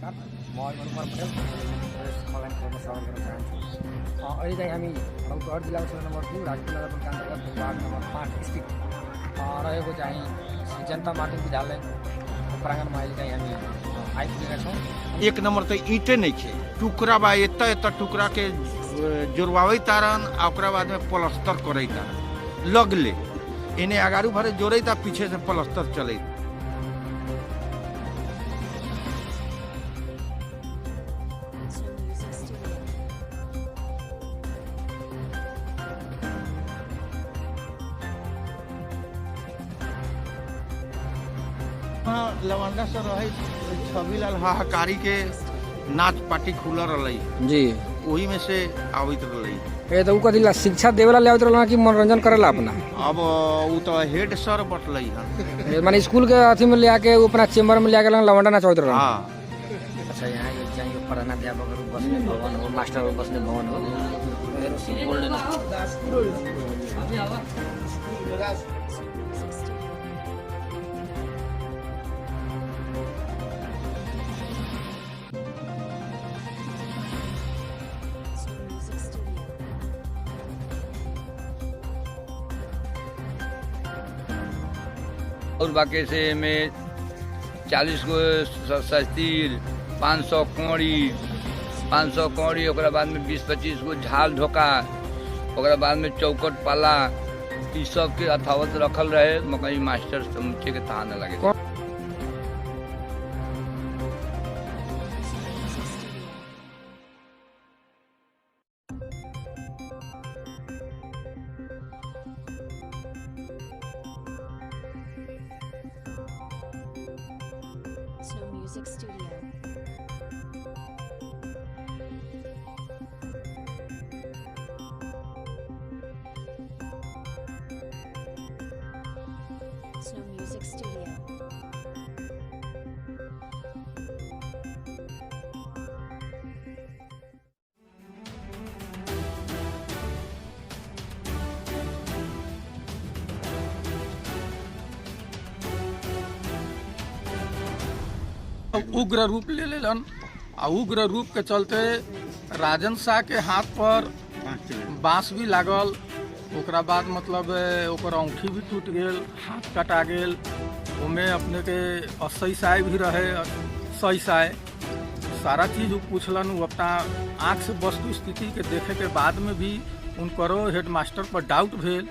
नमस्कार, म अनुपम पटेल अनलाइन खबरमा स्वागत गर्न चाहन्छु। अहिले चाहिँ हामी रौतहट जिल्लाको क्षेत्र नम्बर 2 राजपुर नगरपालिका अन्तर्गत वार्ड नम्बर 5 स्थित रहेको चाहिँ श्री जनता माध्यमिक विद्यालयको प्राङ्गणमा अहिले चाहिँ हामी आइपुगेका छौँ। एक नंबर तो ईंटे नहीं खे टुकड़ा बा एत टुकड़ा के जोड़वावे तारन आ ओकरा बाद में प्लास्टर करे तारन लगले इन्हें अगारू भरे जोड़े ता पीछे से प्लास्टर चले। लवंडा सर रहे छबीलाल हाहाकारी के नाच पार्टी खुला रही जी, वही में से आवित रही। ए तो कथी ला शिक्षा देवेला ले आवत रहला कि मनोरंजन करेला अपना? अब वो तो हेड सर बटलई है माने स्कूल के अथी में ले आके वो अपना चेंबर में ले आके लवंडा नाचवत रहला। हाँ, अच्छा, यहाँ यो चाहिँ यो प्रधानाध्यापकहरू बस्ने भवन हो, मास्टरहरू बस्ने भवन हो। और बाकी से में 40 गो सस्तीर 500 कौड़ी ओकरा बाद में 20-25 गो झाल ढोका ओकरा बाद में चौकट पाला ई सब के अथावत रखल रहे। मकई मास्टर समूचे के तहा न लगे। Snow Music Studio. Snow Music Studio. उग्र रूप ले लेलन आ उग्र रूप के चलते राजन शाह के हाथ पर बांस भी लागल। ओकरा बाद मतलब ओकर औंठी भी टूट गेल, हाथ कटा गेल। ओमे अपने के 80 साय भी रहे, 100 साय सारा चीज पूछलन। वो अपना आँख से वस्तु स्थिति के देखे के बाद में भी उनकरो हेडमास्टर पर डाउट भेल।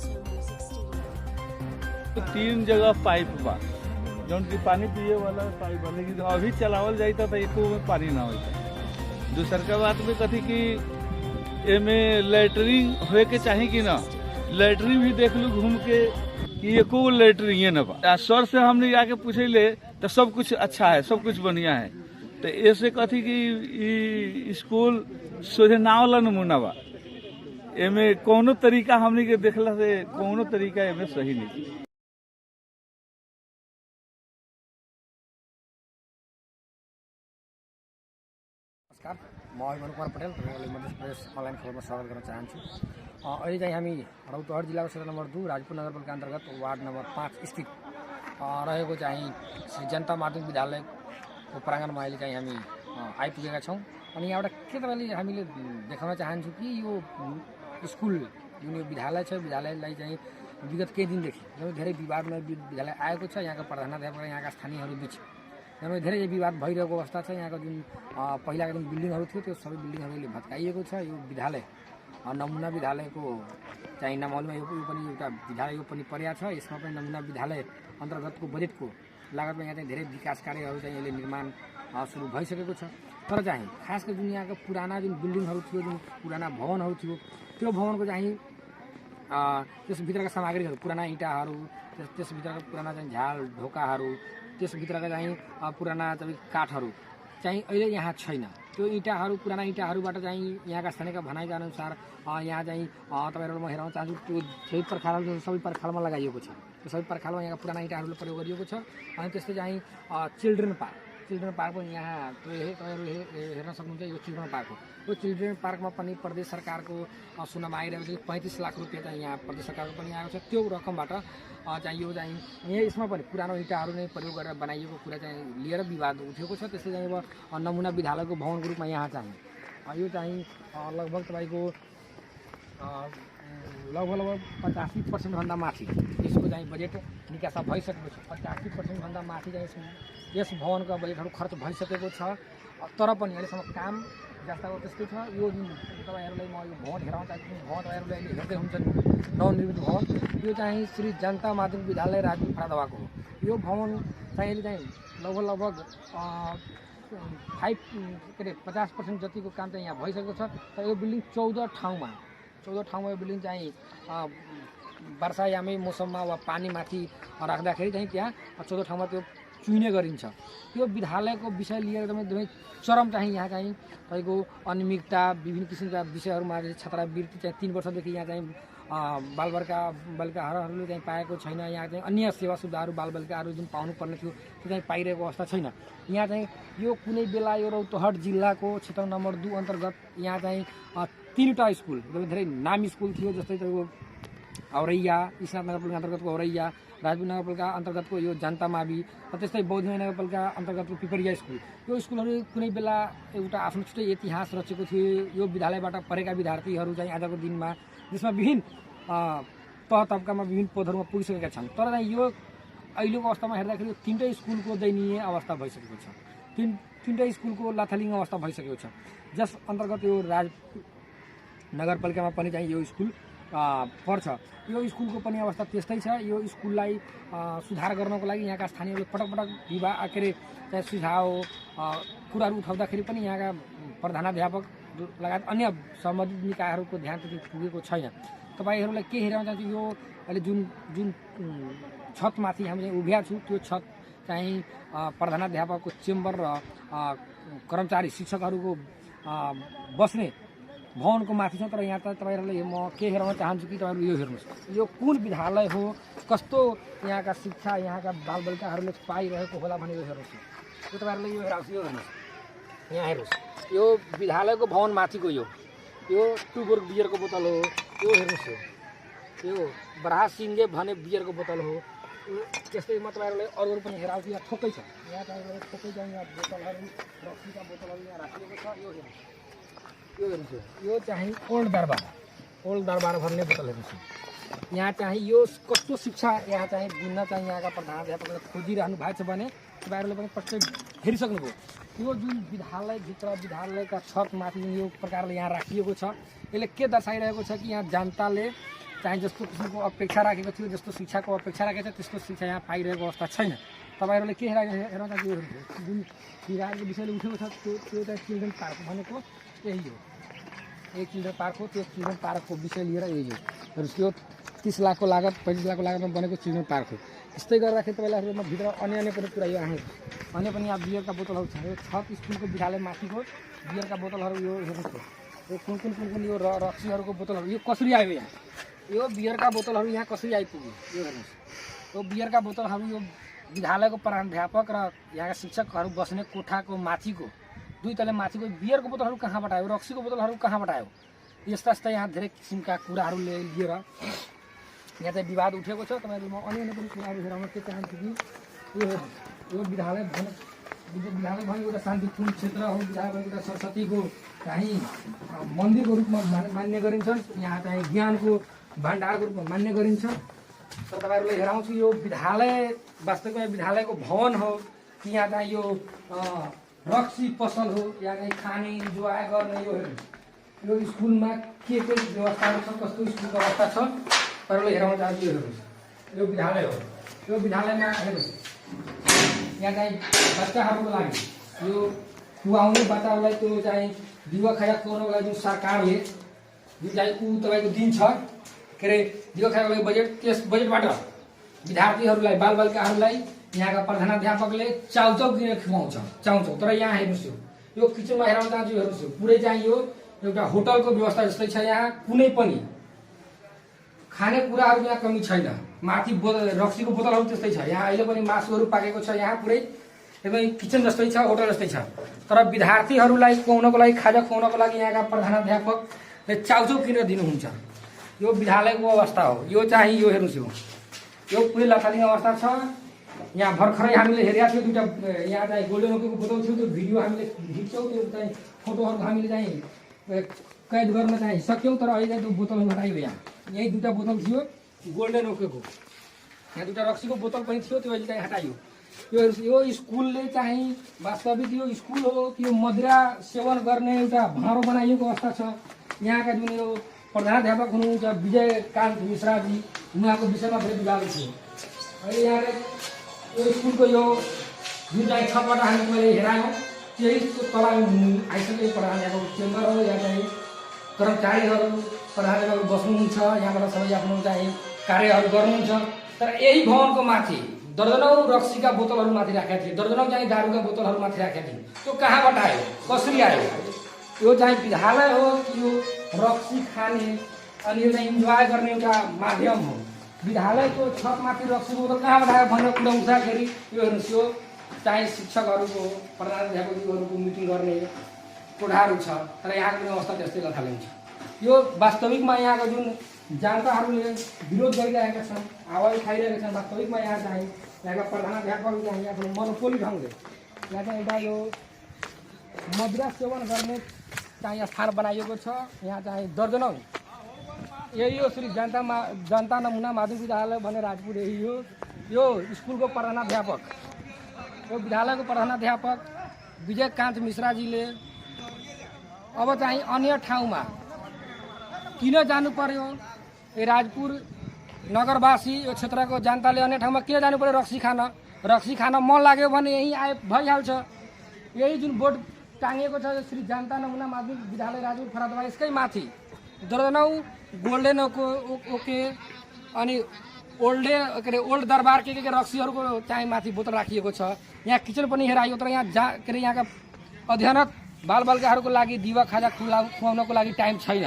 Snow Music Studio. 3 जगह पाइप बा जौन की पानी पिए वाला पाइप बा, लेकिन अभी चलावल जाता तो एको में पानी ना होता। दूसर का बात में कथी कि एमे लैटरिन होए के चाही कि ना, लैटरिन भी देख लू घूम के कि एको लैटरिन न बा। सर से हमने आके पूछे ले तो सब कुछ अच्छा है, सब कुछ बढ़िया है। तो ऐसे कथी कि स्कूल सोझे नाव वाला नमूना बा। एमे कौनो तरीका हमने के देखला से कौनो तरीका एमे सही नहीं। नमस्कार, म अनुपम पटेल मध्य प्रदेश अनलाइन खबरमा स्वागत गर्न चाहन्छु। अहिले चाहिँ हामी रौतहट जिल्लाको क्षेत्र नम्बर 2 राजपुर नगरपालिका अन्तर्गत वार्ड नम्बर 5 स्थित रहेको चाहिँ श्री जनता माध्यमिक विद्यालयको प्राङ्गणमा अहिले चाहिँ हामी आइपुगेका छौँ। अनि यहाँबाट के तपाईँले हामीले देखाउन चाहन्छु कि यो स्कुल जुन यो विद्यालय छ, विद्यालयलाई चाहिँ विगत केही दिनदेखि जब धेरै विवादमा विद्यालय आएको छ। यहाँका प्रधानाध्यापक र यहाँका स्थानीयहरू बिच यहाँ धेरै विवाद भइरहेको अवस्था छ। यहाँको जुन पहिलाको जुन बिल्डिङहरू थियो त्यो सबै बिल्डिङहरूले भत्काइएको छ। यो विद्यालय नमुना विद्यालयको चाहिँ नामावलीमा यो पनि एउटा विद्यालय यो पनि परेको छ। यसमा पनि नमुना विद्यालय अन्तर्गतको बजेटको लागतमा यहाँ चाहिँ धेरै विकास कार्यहरू चाहिँ यसले निर्माण सुरु भइसकेको छ। तर चाहिँ खास गरी जुन यहाँको पुराना जुन बिल्डिङहरू थियो, जुन पुराना भवनहरू थियो, त्यो भवनको चाहिँ त्यसभित्रका सामग्रीहरू, पुराना इँटाहरू, त्यसभित्रका पुराना चाहिँ झाल ढोकाहरू, त्यसभित्रका चाहिँ पुराना काठहरू चाहिँ अहिले यहाँ छैन। त्यो इँटाहरू, पुराना इँटाहरूबाट चाहिँ यहाँका स्थानीयका भनाइका अनुसार यहाँ चाहिँ तपाईँहरू म हेराउन चाहन्छु त्यो सबै पर्खाल सबै पर्खालमा लगाइएको छ। त्यो सबै पर्खालमा यहाँका पुराना इँटाहरूले प्रयोग गरिएको छ। अनि त्यस्तै चाहिँ चिल्ड्रेन चिल्ड्रेन पार्क पनि यहाँ तपाईँहरू हेर्न सक्नुहुन्छ। यो चिल्ड्रेन पार्क हो। यो चिल्ड्रेन पार्कमा पनि प्रदेश सरकारको सुनमा आइरहेको छ। 35 लाख रुपियाँ चाहिँ यहाँ प्रदेश सरकारको पनि आएको छ। त्यो रकमबाट चाहिँ यो चाहिँ यहाँ यसमा पनि पुरानो इँटाहरू नै प्रयोग गरेर बनाइएको कुरा चाहिँ लिएर विवाद उठेको छ। त्यसै चाहिँ अब नमुना विद्यालयको भवनको रूपमा यहाँ चाहिँ यो चाहिँ लगभग तपाईँको लगभग 85% भन्दा माथि यसको चाहिँ बजेट निकासा भइसकेको छ। 85% भन्दा माथि चाहिँ यस भवनको बजेटहरू खर्च भइसकेको छ। तर पनि अहिलेसम्म काम जस्ताको त्यस्तै छ। यो जुन तपाईँहरूलाई म यो भवन हेराउन चाहेको भवन तपाईँहरूले अहिले हेर्दै हुन्छ नवनिर्मित भवन, यो चाहिँ श्री जनता माध्यमिक विद्यालय राजु फाडादवाको हो। यो भवन चाहिँ अहिले चाहिँ लगभग 50% जतिको काम चाहिँ यहाँ भइसकेको छ। तर यो बिल्डिङ 14 ठाउँमा यो बिल्डिङ चाहिँ वर्षायामै मौसममा वा पानीमाथि राख्दाखेरि चाहिँ त्यहाँ 14 ठाउँमा त्यो चुइने गरिन्छ। त्यो विद्यालयको विषय लिएर एकदमै चरम चाहिँ यहाँ चाहिँ तपाईँको अनियमितता विभिन्न किसिमका विषयहरूमा छात्रवृत्ति चाहिँ 3 वर्षदेखि यहाँ चाहिँ बालबालिकाहरूले चाहिँ पाएको छैन। यहाँ चाहिँ अन्य सेवा सुविधाहरू बालबालिकाहरू जुन पाउनुपर्ने थियो त्यो चाहिँ पाइरहेको अवस्था छैन। यहाँ चाहिँ यो कुनै बेला यो रौतहट जिल्लाको क्षेत्र नम्बर 2 अन्तर्गत यहाँ चाहिँ 3वटा स्कुल एकदमै धेरै नामी स्कुल थियो। जस्तै तपाईँको औरैया, इस्नाथ नगरपालिका अन्तर्गतको औरैया, राजपुर नगरपालिका अन्तर्गतको यो जनता मावि, त्यस्तै बौद्धमय नगरपालिका अन्तर्गतको पिपरिया स्कुल। यो स्कुलहरू कुनै बेला एउटा आफ्नो छुट्टै इतिहास रचेको थियो। यो विद्यालयबाट पढेका विद्यार्थीहरू चाहिँ आजको दिनमा जसमा विभिन्न तह तबकामा विभिन्न पदहरूमा पुगिसकेका छन्। तर चाहिँ यो अहिलेको अवस्थामा हेर्दाखेरि यो 3वटै स्कुलको दयनीय अवस्था भइसकेको छ। 3वटै स्कुलको लाथालिङ अवस्था भइसकेको छ। जस अन्तर्गत यो नगरपालिकामा पनि चाहिँ यो स्कुल पर्छ। यो स्कुलको पनि अवस्था त्यस्तै छ। यो स्कुललाई सुधार गर्नको लागि यहाँका स्थानीयहरूले पटक चाहिँ सुझाव कुराहरू उठाउँदाखेरि पनि यहाँका प्रधानाध्यापक लगायत अन्य सम्बन्धित निकायहरूको ध्यान त्यति पुगेको छैन। तपाईँहरूलाई के हेर्न चाहन्छु, यो अहिले जुन छतमाथि हामी चाहिँ उभिया छौँ, त्यो छत चाहिँ प्रधानाध्यापकको चेम्बर र कर्मचारी शिक्षकहरूको बस्ने भवनको माथि छ। तर यहाँ त तपाईँहरूले म के हेराउन चाहन्छु कि तपाईँहरू यो हेर्नुहोस्, यो कुन विद्यालय हो, कस्तो यहाँका शिक्षा यहाँका बालबालिकाहरूले पाइरहेको होला भने यो हेर्नुहोस्। यो तपाईँहरूले यो हेर्नुहोस्, यहाँ हेर्नुहोस्, यो विद्यालयको भवन माथिको यो टुबोर बियरको बोतल हो। यो हेर्नुहोस्, यो बराह सिङ्गे भने बियरको बोतल हो। त्यस्तै म तपाईँहरूले अरू पनि हेराउँछु। यहाँ थोकै छ, यहाँ तपाईँहरूले थोकै चाहिँ यहाँ बोतलहरू रक्सीका बोतलहरू यहाँ राखिएको छ। यो हेर्नुहोस्, यो चाहिँ ओल्ड दरबार भन्ने बोतल हेर्नुहोस्। यहाँ चाहिँ यो कस्तो शिक्षा यहाँ चाहिँ दिन चाहिँ यहाँका प्रधानाध्यापकले खोजिरहनु भएको छ भने तपाईँहरूले पनि पक्कै हेरिसक्नुभयो। यो जुन विद्यालयभित्र विद्यालयका छतमाथि यो प्रकारले यहाँ राखिएको छ, यसले के दर्शाइरहेको छ कि यहाँ जनताले चाहिँ जस्तो किसिमको अपेक्षा राखेको थियो, जस्तो शिक्षाको अपेक्षा राखेको छ, त्यस्तो शिक्षा यहाँ पाइरहेको अवस्था छैन। तपाईँहरूले के हेर्न चाहन्छ, जुन विवादको विषयले उठेको छ त्यो चाहिँ चिल्ड्रेन पार्क भनेको यही हो। एक चिल्ड्रेन पार्क हो। त्यो चिल्ड्रेन पार्कको विषय लिएर यही हो। त्यो 30 लाखको लागत 35 लाखको लागतमा बनेको चिल्ड्रेन पार्क हो। यस्तै गर्दाखेरि तपाईँलाई भित्र अन्य पनि कुरा यो आयो। अन्य पनि यहाँ बियरका बोतलहरू छ। यो छत स्कुलको विद्यालय माथिको बियरका बोतलहरू यो हेर्नुहोस्, यो कुन यो रक्सीहरूको बोतलहरू यो कसरी आयो यहाँ, यो बियरका बोतलहरू यहाँ कसरी आइपुग्यो यो हेर्नुहोस्। यो बियरका बोतलहरू यो विद्यालयको प्रधानाध्यापक र यहाँका शिक्षकहरू बस्ने कोठाको माथिको 2 तले माथिको बियरको बोतलहरू कहाँबाट आयो, रक्सीको बोतलहरू कहाँबाट आयो, यस्ता यहाँ धेरै किसिमका कुराहरू लिएर यहाँ चाहिँ विवाद उठेको छ। तपाईँहरू म अन्य पनि कुराहरू हेराउन के चाहन्छु कि यो विद्यालय भने एउटा शान्तिपूर्ण क्षेत्र हो। विद्यालय एउटा सरस्वतीको चाहिँ मन्दिरको रूपमा मान्ने गरिन्छन्। यहाँ चाहिँ ज्ञानको भण्डारको रूपमा मान्ने गरिन्छ। तर तपाईँहरूलाई हेराउँछु, यो विद्यालय वास्तवमा विद्यालयको भवन हो कि यहाँ चाहिँ यो रक्सी पसल हो, यहाँ चाहिँ खाने इन्जोय गर्ने यो स्कुलमा के व्यवस्थाहरू छ, कस्तो स्कुलको अवस्था छ तपाईँहरूले हेराउन चाहन्छु। यो हेर्नुहोस्, यो विद्यालय हो। यो विद्यालयमा हेर्नुहोस्, यहाँ चाहिँ बच्चाहरूको लागि यो खुवाउने बच्चाहरूलाई त्यो चाहिँ दिवा खाजा खुवाउनको लागि जुन सरकारले जुन चाहिँ तपाईँको दिन्छ के अरे दिवा खाजाको लागि बजेट, त्यस बजेटबाट विद्यार्थीहरूलाई बालबालिकाहरूलाई यहाँका प्रधानाध्यापकले चाउचाउ किनेर खुवाउँछ चाउचाउ। तर यहाँ हेर्नुहोस्, यो किचनमा हेराउन चाहन्छु। हेर्नुहोस्, पुरै चाहिँ यो एउटा होटलको व्यवस्था जस्तै छ। यहाँ कुनै पनि खानेकुराहरू यहाँ कमी छैन। माथि रक्सीको बोतलहरू त्यस्तै छ। यहाँ अहिले पनि मासुहरू पाकेको छ। यहाँ पुरै एकदम किचन जस्तै छ, होटल जस्तै छ। तर विद्यार्थीहरूलाई खुवाउनको लागि, खाजा खुवाउनको लागि यहाँका प्रधानाध्यापकले चाउचाउ किनेर दिनुहुन्छ। यो विद्यालयको अवस्था हो। यो चाहिँ यो हेर्नुहोस्, यो पुरै लथालिङ अवस्था छ। यहाँ भर्खरै हामीले हेरेका थियौँ, दुईवटा यहाँ चाहिँ गोल्डन ओकेको बोतल थियो, त्यो भिडियो हामीले खिच्छौँ, त्यो चाहिँ फोटोहरू हामीले चाहिँ कैद गर्न चाहिँ सक्यौँ। तर अहिले त्यो बोतल हटाइयो। यहाँ यही दुईवटा बोतल थियो गोल्डन ओकेको, यहाँ दुईवटा रक्सीको बोतल पनि थियो, त्यो अहिले चाहिँ हटाइयो। यो स्कुलले चाहिँ वास्तविक यो स्कुल हो कि यो मदिरा सेवन गर्ने एउटा भाँडो बनाइएको अवस्था छ। यहाँका जुन यो प्रधानाध्यापक हुनुहुन्छ विजयकान्त मिश्राजी, उहाँको विषयमा फेरि विवाद थियो। अहिले यहाँ यो स्कुलको यो जुन चाहिँ छपटा हामी मैले हेरायौँ, त्यही तल आइसक्यो। प्रधानाध्यापक चेम्बर हो, यहाँ चाहिँ कर्मचारीहरू प्रधानाध्यापक बस्नुहुन्छ, यहाँबाट सबै आफ्नो चाहिँ कार्यहरू गर्नुहुन्छ। तर यही भवनको माथि दर्जनौँ रक्सीका बोतलहरू माथि राखेका थिए, दर्जनौँ चाहिँ दारूका बोतलहरू माथि राखेका थिए। त्यो कहाँबाट आयो, कसरी आयो? यो चाहिँ विद्यालय हो कि यो रक्सी खाने अनि यो चाहिँ इन्जोय गर्ने एउटा माध्यम हो? विद्यालयको छतमाथि रक्सी बोतल कहाँबाट आयो भनेर कुरा उठ्दाखेरि यो हेर्नुहोस्, यो चाहिँ शिक्षकहरूको प्रधानाध्यापकहरूको मिटिङ गर्ने कोठाहरू छ। तर यहाँको पनि अवस्था त्यस्तै लथालिन्छ। यो वास्तविकमा यहाँको जुन जनताहरूले विरोध गरिरहेका छन्, आवाज उठाइरहेका छन्, वास्तविकमा यहाँ चाहिँ यहाँका प्रधानाध्यापक चाहिँ आफ्नो मोनोपोली ढङ्गले यहाँ चाहिँ एउटा यो मदिरा सेवन गर्ने चाहिँ स्थान बनाइएको छ। यहाँ चाहिँ दर्जनौँ, यही हो श्री जनता नमुना माध्यमिक विद्यालय भने राजपुर, यही हो यो स्कुलको प्रधानाध्यापक, यो विद्यालयको प्रधानाध्यापक विजयकान्त मिश्राजीले अब चाहिँ अन्य ठाउँमा किन जानु पर्यो? राजपुर नगरवासी, यो क्षेत्रको जनताले अन्य ठाउँमा किन जानु पर्यो? रक्सी खान मन लाग्यो भने यहीँ आए भइहाल्छ। यही जुन बोर्ड टाँगिएको छ श्री जनता नमुना माध्यमिक विद्यालय राजपुर फरादवा, यसकै माथि दर्जनौँ गोल्डन ओके अनि ओल्ड दरबार के रक्सीहरूको चाहिँ माथि बोतल राखिएको छ। यहाँ किचन पनि हेरायो। तर यहाँ यहाँका अध्ययनरत बालबालिकाहरूको लागि दिवा खाजा खुवाउनको लागि टाइम छैन।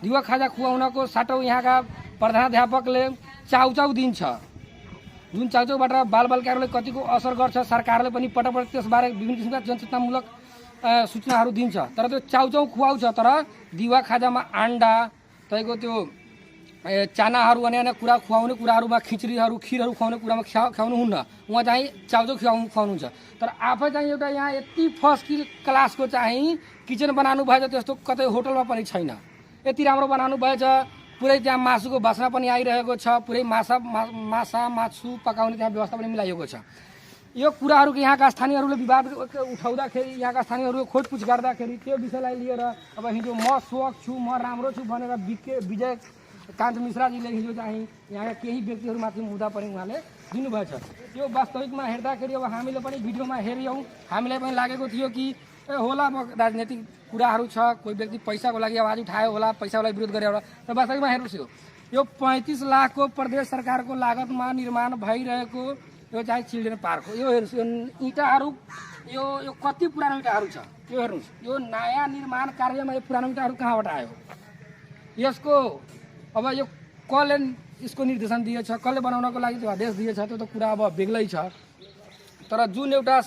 दिवा खाजा खुवाउनको साटो यहाँका प्रधानाध्यापकले चाउचाउ दिन्छ, जुन चाउचाउबाट बालबालिकाहरूले कतिको असर गर्छ। सरकारले पनि पटक त्यसबारे विभिन्न किसिमका जनचेतनामूलक सूचनाहरू दिन्छ। तर त्यो चाउचाउ खुवाउँछ, तर दिवा खाजामा अन्डा, तपाईँको त्यो चानाहरू अन्य कुरा खुवाउने कुराहरूमा खिचडीहरू खिरहरू खुवाउने कुरामा खुवाउनुहुन्न। उहाँ चाहिँ चाउचाउ खुवाउनुहुन्छ। तर आफै चाहिँ एउटा यहाँ यति फर्स्ट क्लासको चाहिँ किचन बनाउनु भएछ, त्यस्तो कतै होटलमा पनि छैन। यति राम्रो बनाउनु भएछ, पुरै त्यहाँ मासुको बास्ना पनि आइरहेको छ, पुरै मासु पकाउने त्यहाँ व्यवस्था पनि मिलाइएको छ। यो कुराहरूको यहाँका स्थानीयहरूले विवाद उठाउँदाखेरि, यहाँका स्थानीयहरूले खोजपुछ गर्दाखेरि त्यो विषयलाई लिएर अब हिजो म स्वच्छ छु, म राम्रो छु भनेर विजयकान्त मिश्राजीले हिजो चाहिँ यहाँका केही व्यक्तिहरूमाथि मुद्दा पनि उहाँले दिनुभएछ। यो वास्तविकमा हेर्दाखेरि अब हामीले पनि भिडियोमा हेऱ्यौँ, हामीलाई पनि लागेको थियो कि होला अब राजनीतिक कुराहरू छ, कोही व्यक्ति पैसाको लागि आवाज उठायो होला, पैसाको लागि विरोध गरे होला। तर वास्तविकमा हेर्नुहोस्, यो 35 लाखको प्रदेश सरकारको लागतमा निर्माण भइरहेको यो चाहिँ चिल्ड्रेन पार्क हो। यो हेर्नुहोस्, यो इँटाहरू यो कति पुरानो इँटाहरू छ। यो हेर्नुहोस्, यो नयाँ निर्माण कार्यमा यो पुरानो इँटाहरू कहाँबाट आयो? यसको अब यो कसले यसको निर्देशन दिएछ, कसले बनाउनको लागि त्यो आदेश दिएछ, त्यो त कुरा अब बेग्लै छ। तर जुन एउटा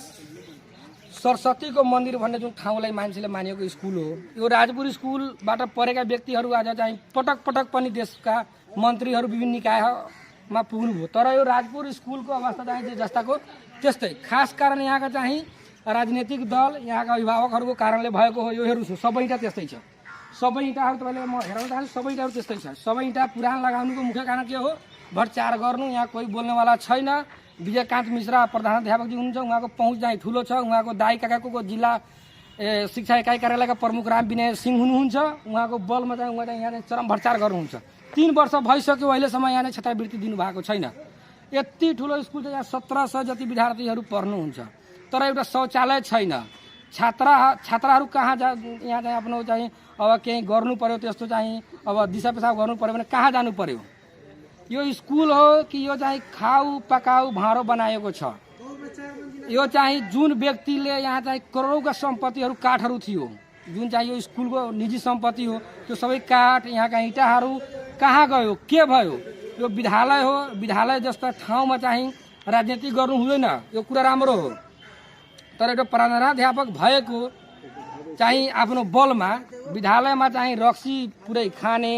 सरस्वतीको मन्दिर भन्ने जुन ठाउँलाई मान्छेले मानेको स्कुल हो, यो राजपुर स्कुलबाट पढेका व्यक्तिहरू आज चाहिँ पटक पटक पनि देशका मन्त्रीहरू विभिन्न निकायमा पुग्नुभयो। तर यो राजपुर स्कुलको अवस्था चाहिँ जस्ताको त्यस्तै। खास कारण यहाँका चाहिँ राजनीतिक दल, यहाँका अभिभावकहरूको कारणले भएको हो। यो हेर्नुहोस्, सबै इँटा त्यस्तै छ। सबै इँटाहरू तपाईँले म हेराउन चाहन्छु, सबै इँटाहरू त्यस्तै छ। सबै इँटा पुरानो लगाउनुको मुख्य कारण के हो? भ्रष्टाचार गर्नु। यहाँ कोही बोल्नेवाला छैन। विजयकान्त मिश्रा प्रधानाध्यापकजी हुनुहुन्छ, उहाँको पहुँच चाहिँ ठुलो छ। उहाँको दाई काकाको जिल्ला शिक्षा इकाइ कार्यालयका प्रमुख राम विनय सिंह हुनुहुन्छ। उहाँको बलमा चाहिँ उहाँ चाहिँ यहाँ चरम भ्रष्टाचार गर्नुहुन्छ। 3 वर्ष भइसक्यो, अहिलेसम्म यहाँ छात्रवृत्ति दिनुभएको छैन। यति ठुलो स्कुल चाहिँ यहाँ 1700 जति विद्यार्थीहरू पढ्नुहुन्छ, तर एउटा शौचालय छैन। छात्राहरू कहाँ यहाँ चाहिँ आफ्नो चाहिँ अब केही गर्नु पर्यो, त्यस्तो चाहिँ अब दिशा पेसाब गर्नु पर्यो भने कहाँ जानु पर्यो? यो स्कुल हो कि यो चाहिँ खाऊ पकाऊ भाँडो बनाएको छ? यो चाहिँ जुन व्यक्तिले यहाँ चाहिँ करोडौँका सम्पत्तिहरू काठहरू थियो, जुन चाहिँ यो स्कुलको निजी सम्पत्ति हो, त्यो सबै काठ यहाँका इँटाहरू कहाँ गयो, के भयो? यो विद्यालय हो। विद्यालय जस्ता ठाउँमा चाहिँ राजनीति गर्नु हुँदैन। यो कुरा राम्रो हो। तर एउटा प्रधानाध्यापक भएको चाहिँ आफ्नो बलमा विद्यालयमा चाहिँ रक्सी पुरै खाने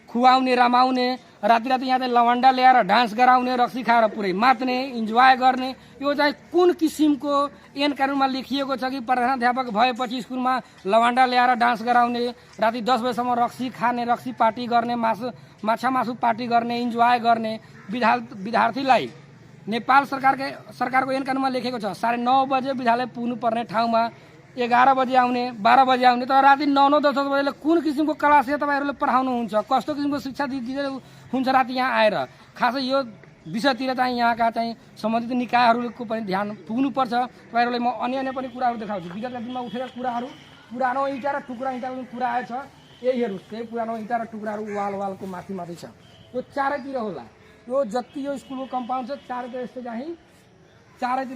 खुवाउने रमाउने राति राति यहाँ चाहिँ लवन्डा ल्याएर डान्स गराउने रक्सी खाएर पुरै मात्ने इन्जोय गर्ने यो चाहिँ कुन किसिमको ऐन कानुनमा लेखिएको छ कि प्रधानाध्यापक भएपछि स्कुलमा लवन्डा ल्याएर डान्स गराउने राति 10 बजेसम्म रक्सी खाने रक्सी पार्टी गर्ने माछा मासु पार्टी गर्ने इन्जोय गर्ने विद्यार्थीलाई नेपाल सरकारको ऐन कानुनमा लेखेको छ 9:30 बजे विद्यालय पुग्नुपर्ने ठाउँमा 11 बजे आउने 12 बजे आउने तर राति 9 10 बजेले कुन किसिमको क्लास तपाईँहरूले पढाउनुहुन्छ कस्तो किसिमको शिक्षा दिँदै हुन्छ राति यहाँ आएर खासै यो विषयतिर चाहिँ यहाँका चाहिँ सम्बन्धित निकायहरूको पनि ध्यान पुग्नुपर्छ। तपाईँहरूले म अन्य पनि कुराहरू देखाउँछु। विगतका दिनमा उठेका कुराहरू पुरानो इँटा र टुक्रा इँटाको जुन कुरा आएछ यही हेर्नुहोस् त्यही पुरानो इँटा र टुक्राहरू वालको माथि छ। यो चारैतिर होला यो जति यो स्कुलको कम्पाउन्ड छ चारैतिर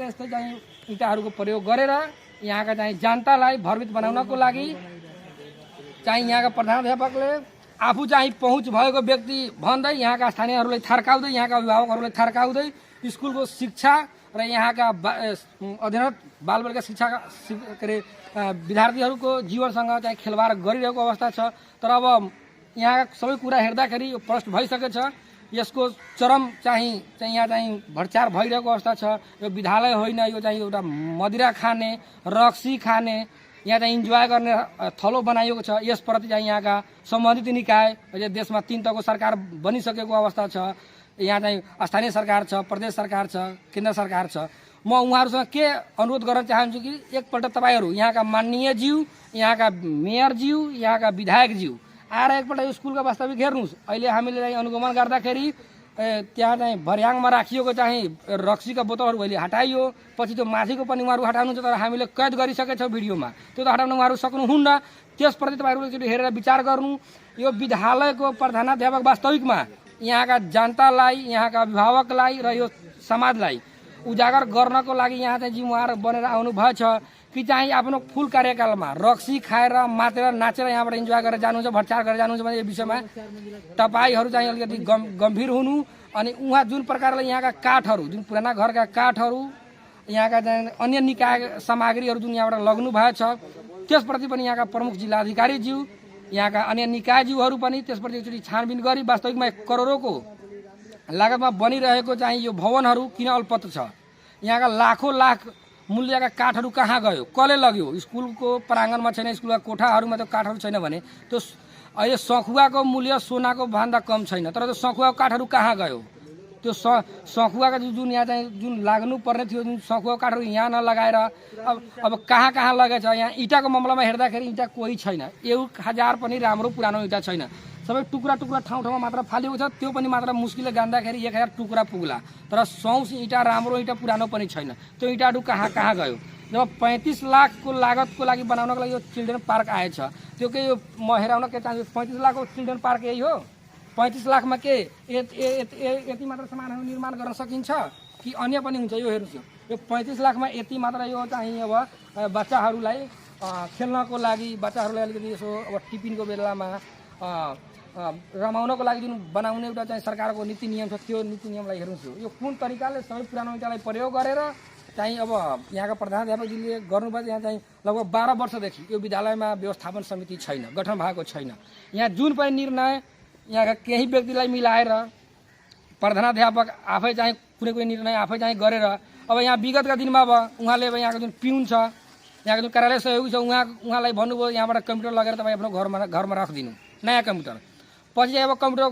यस्तै चाहिँ इँटाहरूको प्रयोग गरेर यहाँका चाहिँ जनतालाई भरभित बनाउनको लागि चाहिँ यहाँका प्रधानाध्यापकले आफू चाहिँ पहुँच भएको व्यक्ति भन्दै यहाँका स्थानीयहरूलाई थर्काउँदै यहाँका अभिभावकहरूलाई थर्काउँदै स्कुलको शिक्षा र यहाँका अध्ययनरत बालबालिका शिक्षा के अरे विद्यार्थीहरूको जीवनसँग चाहिँ खेलवाड गरिरहेको अवस्था छ। तर अब यहाँका सबै कुरा हेर्दाखेरि यो प्रष्ट भइसकेछ। यसको चरम चाहिँ यहाँ चाहिँ भ्रष्टाचार भइरहेको अवस्था छ। यो विद्यालय होइन यो चाहिँ एउटा मदिरा खाने रक्सी खाने यहाँ चाहिँ इन्जोय गर्ने थलो बनाइएको छ। यसप्रति चाहिँ यहाँका सम्बन्धित निकाय अहिले देशमा 3 तहको सरकार बनिसकेको अवस्था छ। यहाँ चाहिँ स्थानीय सरकार छ प्रदेश सरकार छ केन्द्र सरकार छ। म उहाँहरूसँग के अनुरोध गर्न चाहन्छु कि एकपल्ट तपाईँहरू यहाँका माननीय ज्यू यहाँका मेयरज्यू यहाँका विधायकज्यू आएर एकपल्ट यो स्कुलको वास्तविक हेर्नुहोस्। अहिले हामीले चाहिँ अनुगमन गर्दाखेरि त्यहाँ चाहिँ भर्याङमा राखिएको चाहिँ रक्सीका बोतलहरू अहिले हटाइयो पछि त्यो माथिको पनि उहाँहरू हटाउनुहुन्छ तर हामीले कैद गरिसकेछौँ भिडियोमा त्यो त हटाउन उहाँहरू सक्नुहुन्न। त्यसप्रति तपाईँहरूले एकचोटि हेरेर विचार गर्नु। यो विद्यालयको प्रधानाध्यापक वास्तविकमा यहाँका जनतालाई यहाँका अभिभावकलाई र यो समाजलाई उजागर गर्नको लागि यहाँ चाहिँ जिम्मेवार बनेर आउनु भएछ कि चाहिँ आफ्नो फुल कार्यकालमा रक्सी खाएर मातेर नाचेर यहाँबाट इन्जोय गरेर जानुहुन्छ भ्रष्टाचार गरेर जानुहुन्छ भने यो विषयमा तपाईँहरू चाहिँ अलिकति गम्भीर हुनु। अनि उहाँ जुन प्रकारले यहाँका काठहरू जुन पुराना घरका काठहरू यहाँका चाहिँ अन्य निकाय सामग्रीहरू जुन यहाँबाट लग्नु भएछ त्यसप्रति पनि यहाँका प्रमुख जिल्लाधिकारीज्यू यहाँका अन्य निकायज्यूहरू पनि त्यसप्रति एकचोटि छानबिन गरी वास्तविकमा 1 करोडको लागतमा बनिरहेको चाहिँ यो भवनहरू किन अल्पत्र छ। यहाँका लाखौँ लाख मूल्यका काठहरू कहाँ गयो कसले लग्यो। स्कुलको प्राङ्गणमा छैन स्कुलका कोठाहरूमा त्यो काठहरू छैन भने त्यो अहिले सखुवाको मूल्य सोनाको भन्दा कम छैन तर त्यो सखुवाको काठहरू कहाँ गयो। त्यो सखुवाका जुन यहाँ चाहिँ जुन लाग्नु पर्ने थियो जुन सखुवाको काठहरू यहाँ नलगाएर अब कहाँ कहाँ लगेछ। यहाँ इँटाको मामलामा हेर्दाखेरि इँटा कोही छैन 1000 पनि राम्रो पुरानो इँटा छैन सबै टुक्रा ठाउँमा मात्र फालेको छ। त्यो पनि मात्र मुस्किलले गान्दाखेरि 1000 टुक्रा पुग्ला तर 100 इँटा राम्रो इँटा पुरानो पनि छैन। त्यो इँटाहरू कहाँ कहाँ गयो। जब 35 लाखको लागतको लागि बनाउनको लागि यो चिल्ड्रेन पार्क आएछ त्यो के यो म हेराउन के चाहन्छु 35 लाखको चिल्ड्रेन पार्क यही हो। 35 लाखमा के यति मात्र सामानहरू निर्माण गर्न सकिन्छ कि अन्य पनि हुन्छ। यो हेर्नुहोस् यो 35 लाखमा यति मात्र यो चाहिँ अब बच्चाहरूलाई खेल्नको लागि बच्चाहरूलाई अलिकति यसो अब टिफिनको बेलामा रमाउनको लागि जुन बनाउने एउटा चाहिँ सरकारको नीति नियम छ त्यो नीति नियमलाई हेर्नुहोस्। यो कुन तरिकाले सबै पुरानो इँटालाई प्रयोग गरेर चाहिँ अब यहाँका प्रधानाध्यापकजीले गर्नुभयो। यहाँ चाहिँ लगभग 12 वर्षदेखि यो विद्यालयमा व्यवस्थापन समिति छैन गठन भएको छैन। यहाँ जुन पनि निर्णय यहाँका केही व्यक्तिलाई मिलाएर प्रधानाध्यापक आफै चाहिँ कुनै निर्णय आफै चाहिँ गरेर अब यहाँ विगतका दिनमा अब उहाँले अब यहाँको जुन पिउन छ यहाँको जुन कार्यालय सहयोगी छ उहाँलाई भन्नुभयो यहाँबाट कम्प्युटर लगेर तपाईँ आफ्नो घरमा राखिदिनु नयाँ कम्प्युटर। पछि अब कम्प्युटर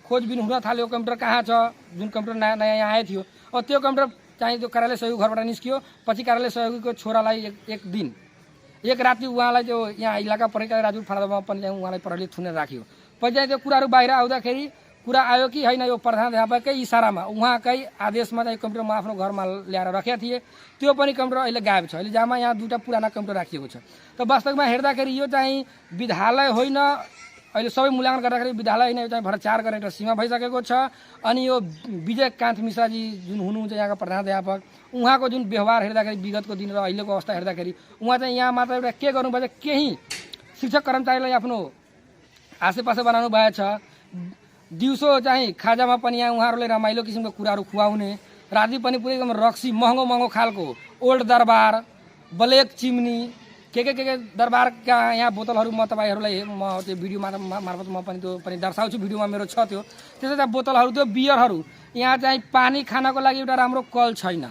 खोजबिन हुन थाल्यो कम्प्युटर कहाँ छ जुन कम्प्युटर नयाँ यहाँ आएको थियो अब त्यो कम्प्युटर चाहिँ त्यो कार्यालय सहयोगी घरबाट निस्कियो। पछि कार्यालय सहयोगीको छोरालाई एक राति उहाँलाई त्यो यहाँ इलाका परिकार राजु फाँडामा पनि उहाँलाई प्रहरीले थुनेर राख्यो। पछि चाहिँ त्यो कुराहरू बाहिर आउँदाखेरि कुरा आयो कि होइन यो प्रधानाध्यापककै इसारामा उहाँकै आदेशमा चाहिँ कम्प्युटर म आफ्नो घरमा ल्याएर राखेका थिएँ त्यो पनि कम्प्युटर अहिले गायब छ। अहिले जहाँ यहाँ 2टा पुराना कम्प्युटर राखिएको छ। त वास्तवमा हेर्दाखेरि यो चाहिँ विद्यालय होइन अहिले सबै मूल्याङ्कन गर्दाखेरि विद्यालय होइन यो चाहिँ भ्रष्टाचार गर्ने एउटा सीमा भइसकेको छ। अनि यो विजयकान्त मिश्राजी जुन हुनुहुन्छ यहाँका प्रधानाध्यापक उहाँको जुन व्यवहार हेर्दाखेरि विगतको दिन र अहिलेको अवस्था हेर्दाखेरि उहाँ चाहिँ यहाँ मात्र एउटा के गर्नुभएछ केही शिक्षक कर्मचारीलाई आफ्नो आसेपासे बनाउनु भएछ। दिउँसो चाहिँ खाजामा पनि यहाँ उहाँहरूले रमाइलो किसिमको कुराहरू खुवाउने राति पनि पुरै एकदम रक्सी महँगो खालको ओल्ड दरबार ब्लैक चिमनी के दरबारका यहाँ बोतलहरू म तपाईँहरूलाई म त्यो भिडियो मार्फत म पनि त्यो पनि दर्शाउँछु। भिडियोमा मेरो छ त्यो त्यसै चाहिँ बोतलहरू त्यो बियरहरू यहाँ चाहिँ पानी खानको लागि एउटा राम्रो कल छैन,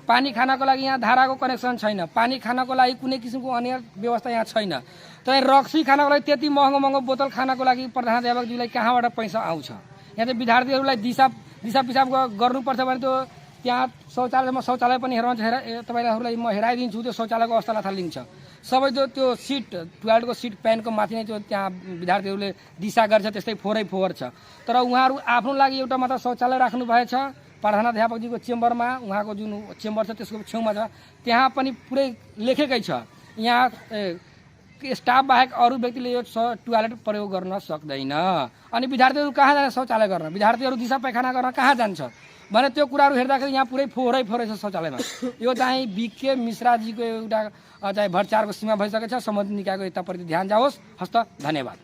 पानी खानको लागि यहाँ धाराको कनेक्सन छैन, पानी खानको लागि कुनै किसिमको अन्य व्यवस्था यहाँ छैन। तपाईँ रक्सी खानको लागि त्यति महँगो महँगो बोतल खानको लागि प्रधानाध्यापकज्यूलाई कहाँबाट पैसा आउँछ? यहाँ चाहिँ विद्यार्थीहरूलाई दिसा पिसाब गर्नुपर्छ भने त्यो त्यहाँ शौचालय पनि तपाईँहरूलाई म हेराइदिन्छु। त्यो शौचालयको अवस्था लाथा लिन्छ सबै त्यो सिट टोयलेटको सिट प्यान्टको माथि नै त्यो त्यहाँ विद्यार्थीहरूले दिशा गर्छ, त्यस्तै फोहोर छ। तर उहाँहरू आफ्नो लागि एउटा मात्र शौचालय राख्नु भएछ प्रधानाध्यापकजीको चेम्बरमा, उहाँको जुन चेम्बर छ त्यसको छेउमा छ, त्यहाँ पनि पुरै लेखेकै छ यहाँ स्टाफ बाहेक अरू व्यक्तिले यो टोयलेट प्रयोग गर्न सक्दैन। अनि विद्यार्थीहरू कहाँ जान्छ शौचालय गर्न? विद्यार्थीहरू दिशा पैखाना गर्न कहाँ जान्छ भने त्यो कुराहरू हेर्दाखेरि यहाँ पुरै फोहोरै छ शौचालयमा। यो चाहिँ बिके मिश्राजीको एउटा चाहिँ भ्रष्टाचारको सीमा भइसकेको छ। सम्बन्धित निकायको यताप्रति ध्यान जाओस्। हस्त धन्यवाद।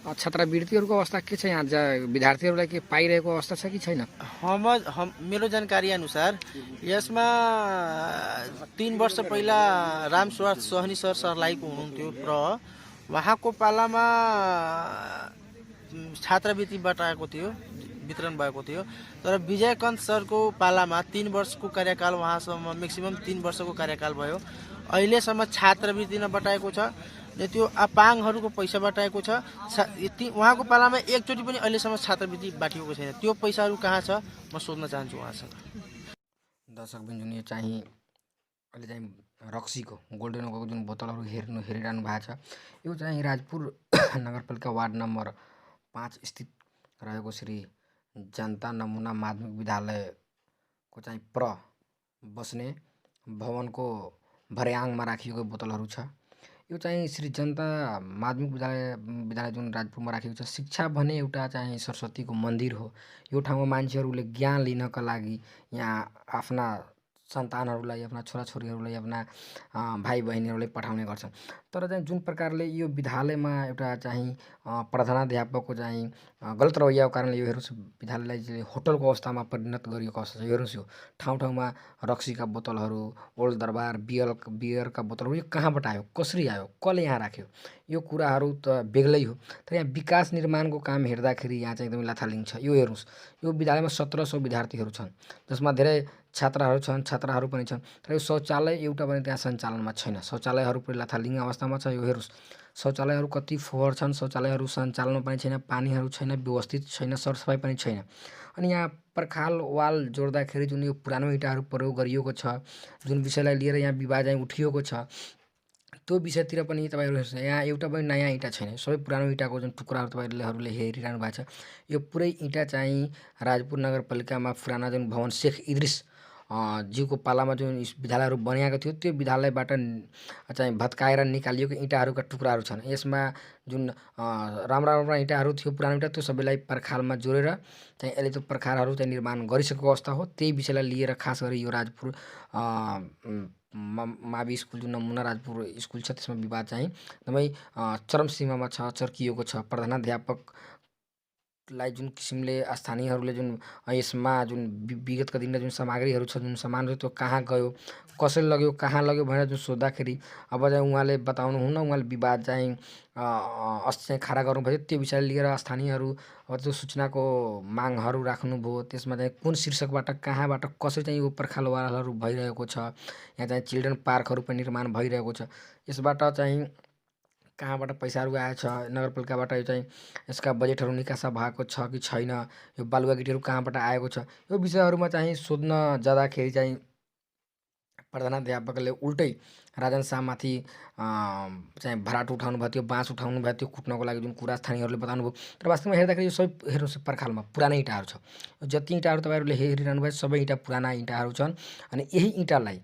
छात्रवृत्तिहरूको अवस्था के छ? यहाँ विद्यार्थीहरूलाई के पाइरहेको अवस्था छ कि छैन? मेरो जानकारी अनुसार यसमा 3 वर्ष पहिला राम सोहनी सर सर्लाहीको हुनुहुन्थ्यो र उहाँको पालामा छात्रवृत्ति बटाएको थियो, वितरण भएको थियो। तर विजयकान्त सरको पालामा 3 वर्षको कार्यकाल, उहाँसम्म म्याक्सिमम 3 वर्षको कार्यकाल भयो। अहिलेसम्म छात्रवृत्ति नबटाएको छ, त्यो अपाङ्गहरूको पैसा बटाएको छ। उहाँको पालामा एकचोटि पनि अहिलेसम्म छात्रवृत्ति बाटिएको छैन। त्यो पैसाहरू कहाँ छ म सोध्न चाहन्छु उहाँसँग। दर्शकबिन जुन यो चाहिँ अहिले चाहिँ रक्सीको गोल्डन ओको जुन बोतलहरू हेरिरहनु भएको छ, यो चाहिँ राजपुर नगरपालिका वार्ड नम्बर 5 स्थित रहेको श्री जनता नमुना माध्यमिक विद्यालयको चाहिँ बस्ने भवनको भर्याङमा राखिएको बोतलहरू छ। यो चाहिँ श्री जनता माध्यमिक विद्यालय जुन राजपुरमा राखेको छ, शिक्षा भने एउटा चाहिँ सरस्वतीको मन्दिर हो। यो ठाउँमा मान्छेहरूले ज्ञान लिनका लागि यहाँ आफ्ना सन्तानहरूलाई, आफ्ना छोराछोरीहरूलाई, आफ्ना भाइ बहिनीहरूलाई पठाउने गर्छन्। तर चाहिँ जुन प्रकारले यो विद्यालयमा एउटा चाहिँ प्रधानाध्यापकको चाहिँ गलत रवैयाको कारणले यो हेर्नुहोस् विद्यालयलाई चाहिँ होटलको अवस्थामा परिणत गरिएको अवस्था छ। हेर्नुहोस् यो ठाउँमा रक्सीका बोतलहरू, ओल्ड दरबार बियरका बोतलहरू यो कहाँबाट आयो, कसरी आयो, कसले यहाँ राख्यो, यो कुराहरू त बेग्लै हो। तर यहाँ विकास निर्माणको काम हेर्दाखेरि यहाँ चाहिँ एकदमै लाथालिङ छ। यो हेर्नुहोस् यो विद्यालयमा 1700 विद्यार्थीहरू छन्, जसमा धेरै छात्राहरू पनि छन्। तर यो शौचालय एउटा पनि त्यहाँ सञ्चालनमा छैन। शौचालयहरू पनि लाथालिङ अवस्थामा छ। यो हेर्नुहोस् शौचालयहरू कति फोहोर छन्, शौचालयहरू सञ्चालनमा पनि छैन, पानीहरू छैन, व्यवस्थित छैन, सरसफाइ पनि छैन। अनि यहाँ पर्खाल वाल जोड्दाखेरि जुन यो पुरानो इँटाहरू प्रयोग गरिएको छ, जुन विषयलाई लिएर यहाँ विवाद चाहिँ उठिएको छ, त्यो विषयतिर पनि तपाईँहरू हेर्नुहोस् यहाँ एउटा पनि नयाँ इँटा छैन। सबै पुरानो इँटाको जुन टुक्राहरू तपाईँहरूले हेरिरहनु भएको छ, यो पुरै इँटा चाहिँ राजपुर नगरपालिकामा पुराना जुन भवन शेख इद्रिस जीवको पालामा जुन विद्यालयहरू बनिएको थियो, त्यो विद्यालयबाट चाहिँ भत्काएर निकालिएको इँटाहरूका टुक्राहरू छन्। यसमा जुन राम्रा इँटाहरू थियो, पुरानो इँटा, त्यो सबैलाई पर्खालमा जोडेर चाहिँ अहिले त्यो पर्खालहरू चाहिँ निर्माण गरिसकेको अवस्था हो। त्यही विषयलाई लिएर खास गरी यो राजपुर मावि स्कुल जुन नमुना राजपुर स्कुल छ, त्यसमा विवाद चाहिँ एकदमै चरम सीमामा छ, चर्किएको छ। प्रधानाध्यापकलाई जुन किसिमले स्थानीयहरूले जुन यसमा जुन विगतका दिनमा जुन सामग्रीहरू छ, जुन सामानहरू त्यो कहाँ गयो, कसैले लग्यो, कहाँ लग्यो भनेर जुन सोद्धाखेरि अब चाहिँ उहाँले बताउनुहुन्न। उहाँले विवाद चाहिँ अस्ति चाहिँ खारा गर्नुभयो। त्यो विषयलाई लिएर स्थानीयहरू अब त्यो सूचनाको मागहरू राख्नुभयो। त्यसमा चाहिँ कुन शीर्षकबाट कहाँबाट कसरी चाहिँ यो पर्खालवालहरू भइरहेको छ, यहाँ चाहिँ चिल्ड्रेन पार्कहरू पनि निर्माण भइरहेको छ, यसबाट चाहिँ कहाँबाट पैसाहरू आएछ, नगरपालिकाबाट यो चाहिँ यसका बजेटहरू निकासा भएको छ कि छैन, यो बालुवा गिटीहरू कहाँबाट आएको छ, यो विषयहरूमा चाहिँ सोध्न जाँदाखेरि चाहिँ प्रधानाध्यापकले उल्टै राजन शाहमाथि चाहिँ भराट उठाउनु भयो, त्यो बाँस उठाउनु भयो, त्यो कुट्नको लागि जुन कुरा स्थानीयहरूले बताउनु भयो। तर वास्तवमा हेर्दाखेरि यो सबै हेर्नुहोस् पर्खालमा पुरानै इँटाहरू छ। जति इँटाहरू तपाईँहरूले हेरिरहनु भयो सबै इँटा पुराना इँटाहरू छन्। अनि यही इँटालाई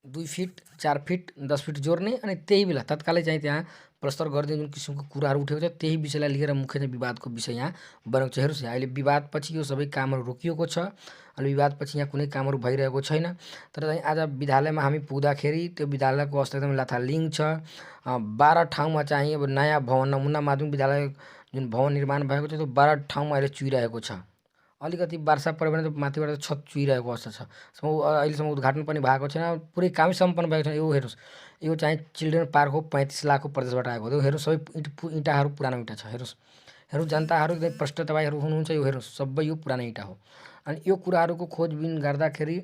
2 फिट 4 फिट 10 फिट जोड्ने अनि त्यही बेला तत्कालै चाहिँ त्यहाँ प्रस्तर गरिदिने जुन किसिमको कुराहरू उठेको छ, त्यही विषयलाई लिएर मुख्य चाहिँ विवादको विषय यहाँ बनेको छ। हेर्नुहोस् अहिले विवादपछि यो सबै कामहरू रोकिएको छ। अहिले विवादपछि यहाँ कुनै कामहरू भइरहेको छैन। तर चाहिँ आज विद्यालयमा हामी पुग्दाखेरि त्यो विद्यालयको अवस्था एकदमै लाथालिङ छ। 12 ठाउँमा चाहिँ अब नयाँ भवन नमुना माध्यमिक विद्यालय जुन भवन निर्माण भएको छ, त्यो 12 ठाउँमा अहिले चुइरहेको छ। अलिकति वर्षा पऱ्यो भने त माथिबाट छत चुइरहेको अवस्था छ। अहिलेसम्म उद्घाटन पनि भएको छैन, पुरै कामै सम्पन्न भएको छैन। यो हेर्नुहोस्, यो चाहिँ चिल्ड्रेन पार्क हो, 35 लाखको प्रदेशबाट आएको हो। हेर्नुहोस् सबै इँटाहरू पुरानो इँटा छ। हेर्नुहोस् जनताहरू एकदम प्रष्ट तपाईँहरू हुनुहुन्छ, यो हेर्नुहोस् सबै यो पुरानो इँटा हो। अनि यो कुराहरूको खोजबिन गर्दाखेरि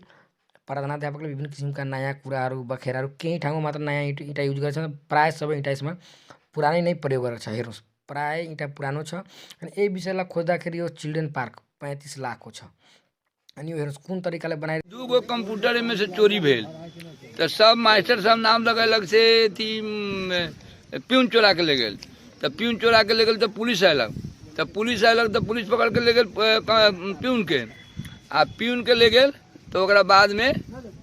प्रधानाध्यापकले विभिन्न किसिमका नयाँ कुराहरू बखेराहरू केही ठाउँमा मात्र नयाँ इँटा युज गरेको छ, प्रायः सबै इँटा यसमा पुरानै नै प्रयोग गरेको छ। हेर्नुहोस् प्रायः इँटा पुरानो छ। अनि यही विषयलाई खोज्दाखेरि यो चिल्ड्रेन पार्क 35 लाखको छ। अनि यो हेर्नुहोस् कुन तरिकाले बनाए। 2 गो कंप्यूटर में से चोरी भेल तो सब मास्टर साहब नाम लगेलक से थी प्यून चोरा के ले गेल, तो प्यून चोरा के ले गेल तो पुलिस अयलक, तो पुलिस पकड़ के ले गेल प्यून के। आ प्यून के ले गेल तो ओकरा बाद में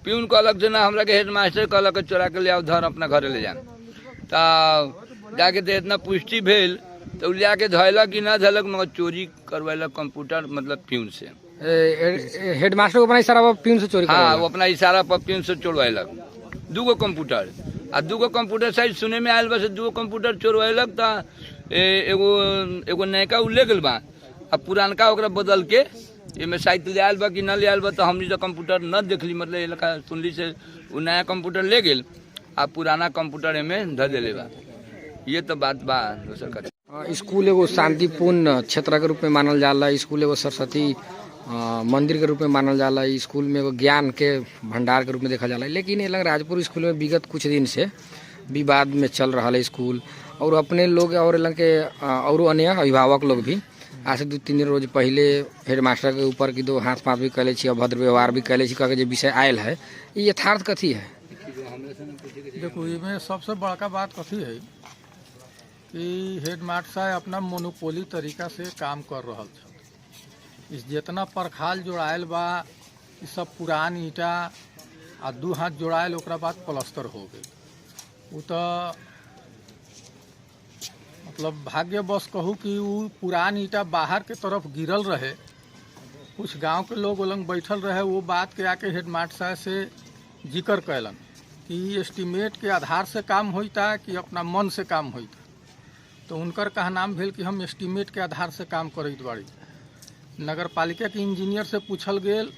प्यून कहलक जे ना हमरा के हेड मास्टर कहलक चोरा के ले आओ धर अपना घरे ले जान। तो जाके तो इतना पुष्टि भेल तो लिया के धैलक कि ना धैलक, मगर चोरी करवैलक कंप्यूटर मतलब प्यून से। हेडमास्टर को अपना इशारा पर प्यून से चोरी हाँ, वो अपना इशारा पर प्यून से चोरवैलक 2 गो कंप्यूटर। आ 2 गो कंप्यूटर शायद सुने में आयल बस 2 गो कंप्यूटर चोरवैलक तो एगो नयका उ ले गेल बा, आ पुरानका ओकरा बदल के एमे शायद ले आयल बा कि न ले आयल बा, तो हमनी तो कंप्यूटर न देखली, मतलब ये लगा सुनली से वो नया कंप्यूटर ले गेल आ पुराना कंप्यूटर एमे धर देले बा। ये तो बात बा दोसर का। स्कूल एगो शांतिपूर्ण क्षेत्र के रूप में मानल जाला, स्कूल एगो सरस्वती मंदिर के रूप में मानल जाला, स्कूल में एगो ज्ञान के भंडार के रूप में देखा जाला। लेकिन ये लग राजपुर स्कूल में विगत कुछ दिन से विवाद में चल रहा है स्कूल, और अपने लोग और लग के और अन्य अभिभावक लोग भी आज से 2-3 रोज पहले हेडमास्टर के ऊपर की 2 हाथ पाँच भी कैले, अभद्र व्यवहार भी कैले कह जो विषय आयल है, ये यथार्थ कथी है? देखो इसमें सबसे बड़का बात कथी है कि हेडमास्टर साहब अपना मोनोपोली तरीका से काम कर रहा था। इस जितना परखाल जोड़ायल बा ई सब पुरान ईटा आ 2 हाथ जोड़ायल ओकरा बाद प्लास्टर हो गई। वो तो मतलब भाग्यवश कहूँ कि वो पुरान ईटा बाहर के तरफ गिरल रहे, कुछ गांव के लोग उलंग बैठल रहे, वो बात के आके हेडमास्टर साहब से जिक्र कैलन कि एस्टीमेट के आधार से काम होता कि अपना मन से काम होता। तो उनकर कहनाम भेल कि हम एस्टीमेट के आधार से काम करत बाड़ी। नगर पालिका के इंजीनियर से पूछल गेल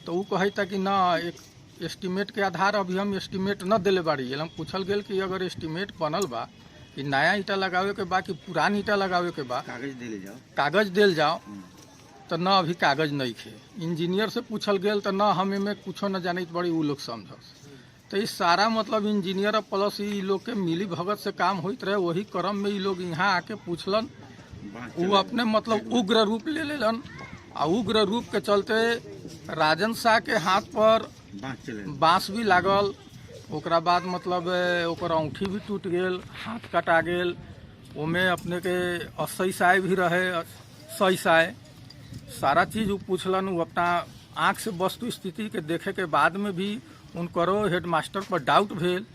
तो वो कहता कि ना, एक एस्टीमेट के आधार अभी हम एस्टीमेट न दिले बाड़ी। हम पूछल गेल कि अगर एस्टीमेट बनल बा कि नया ईटा लगावे के बा कि पुरान ईटा लगावे के बा, कागज दिल जाओ तो न अभी कागज नहीं थे। इंजीनियर से पूछल गेल तो न हम में कुछो न जानत बड़ी वो लोग समझस। तो इस सारा मतलब इंजीनियर प्लस ये लोग के मिली भगत से काम होते रहे। वही क्रम में ये लोग यहाँ आके पूछलन, वो अपने मतलब उग्र रूप ले लेलन। आ उग्र रूप के चलते राजन शाह के हाथ पर बांस भी लागल, ओकरा बाद मतलब ओकर औंठी भी टूट गेल, हाथ कटा गेल। ओमे अपने के 80 साय भी रहे, 100 साय, सारा चीज वो पूछलन। वो अपना आँख से वस्तु स्थिति के देखे के बाद में भी उनकरो हेडमास्टर पर डाउट भेल।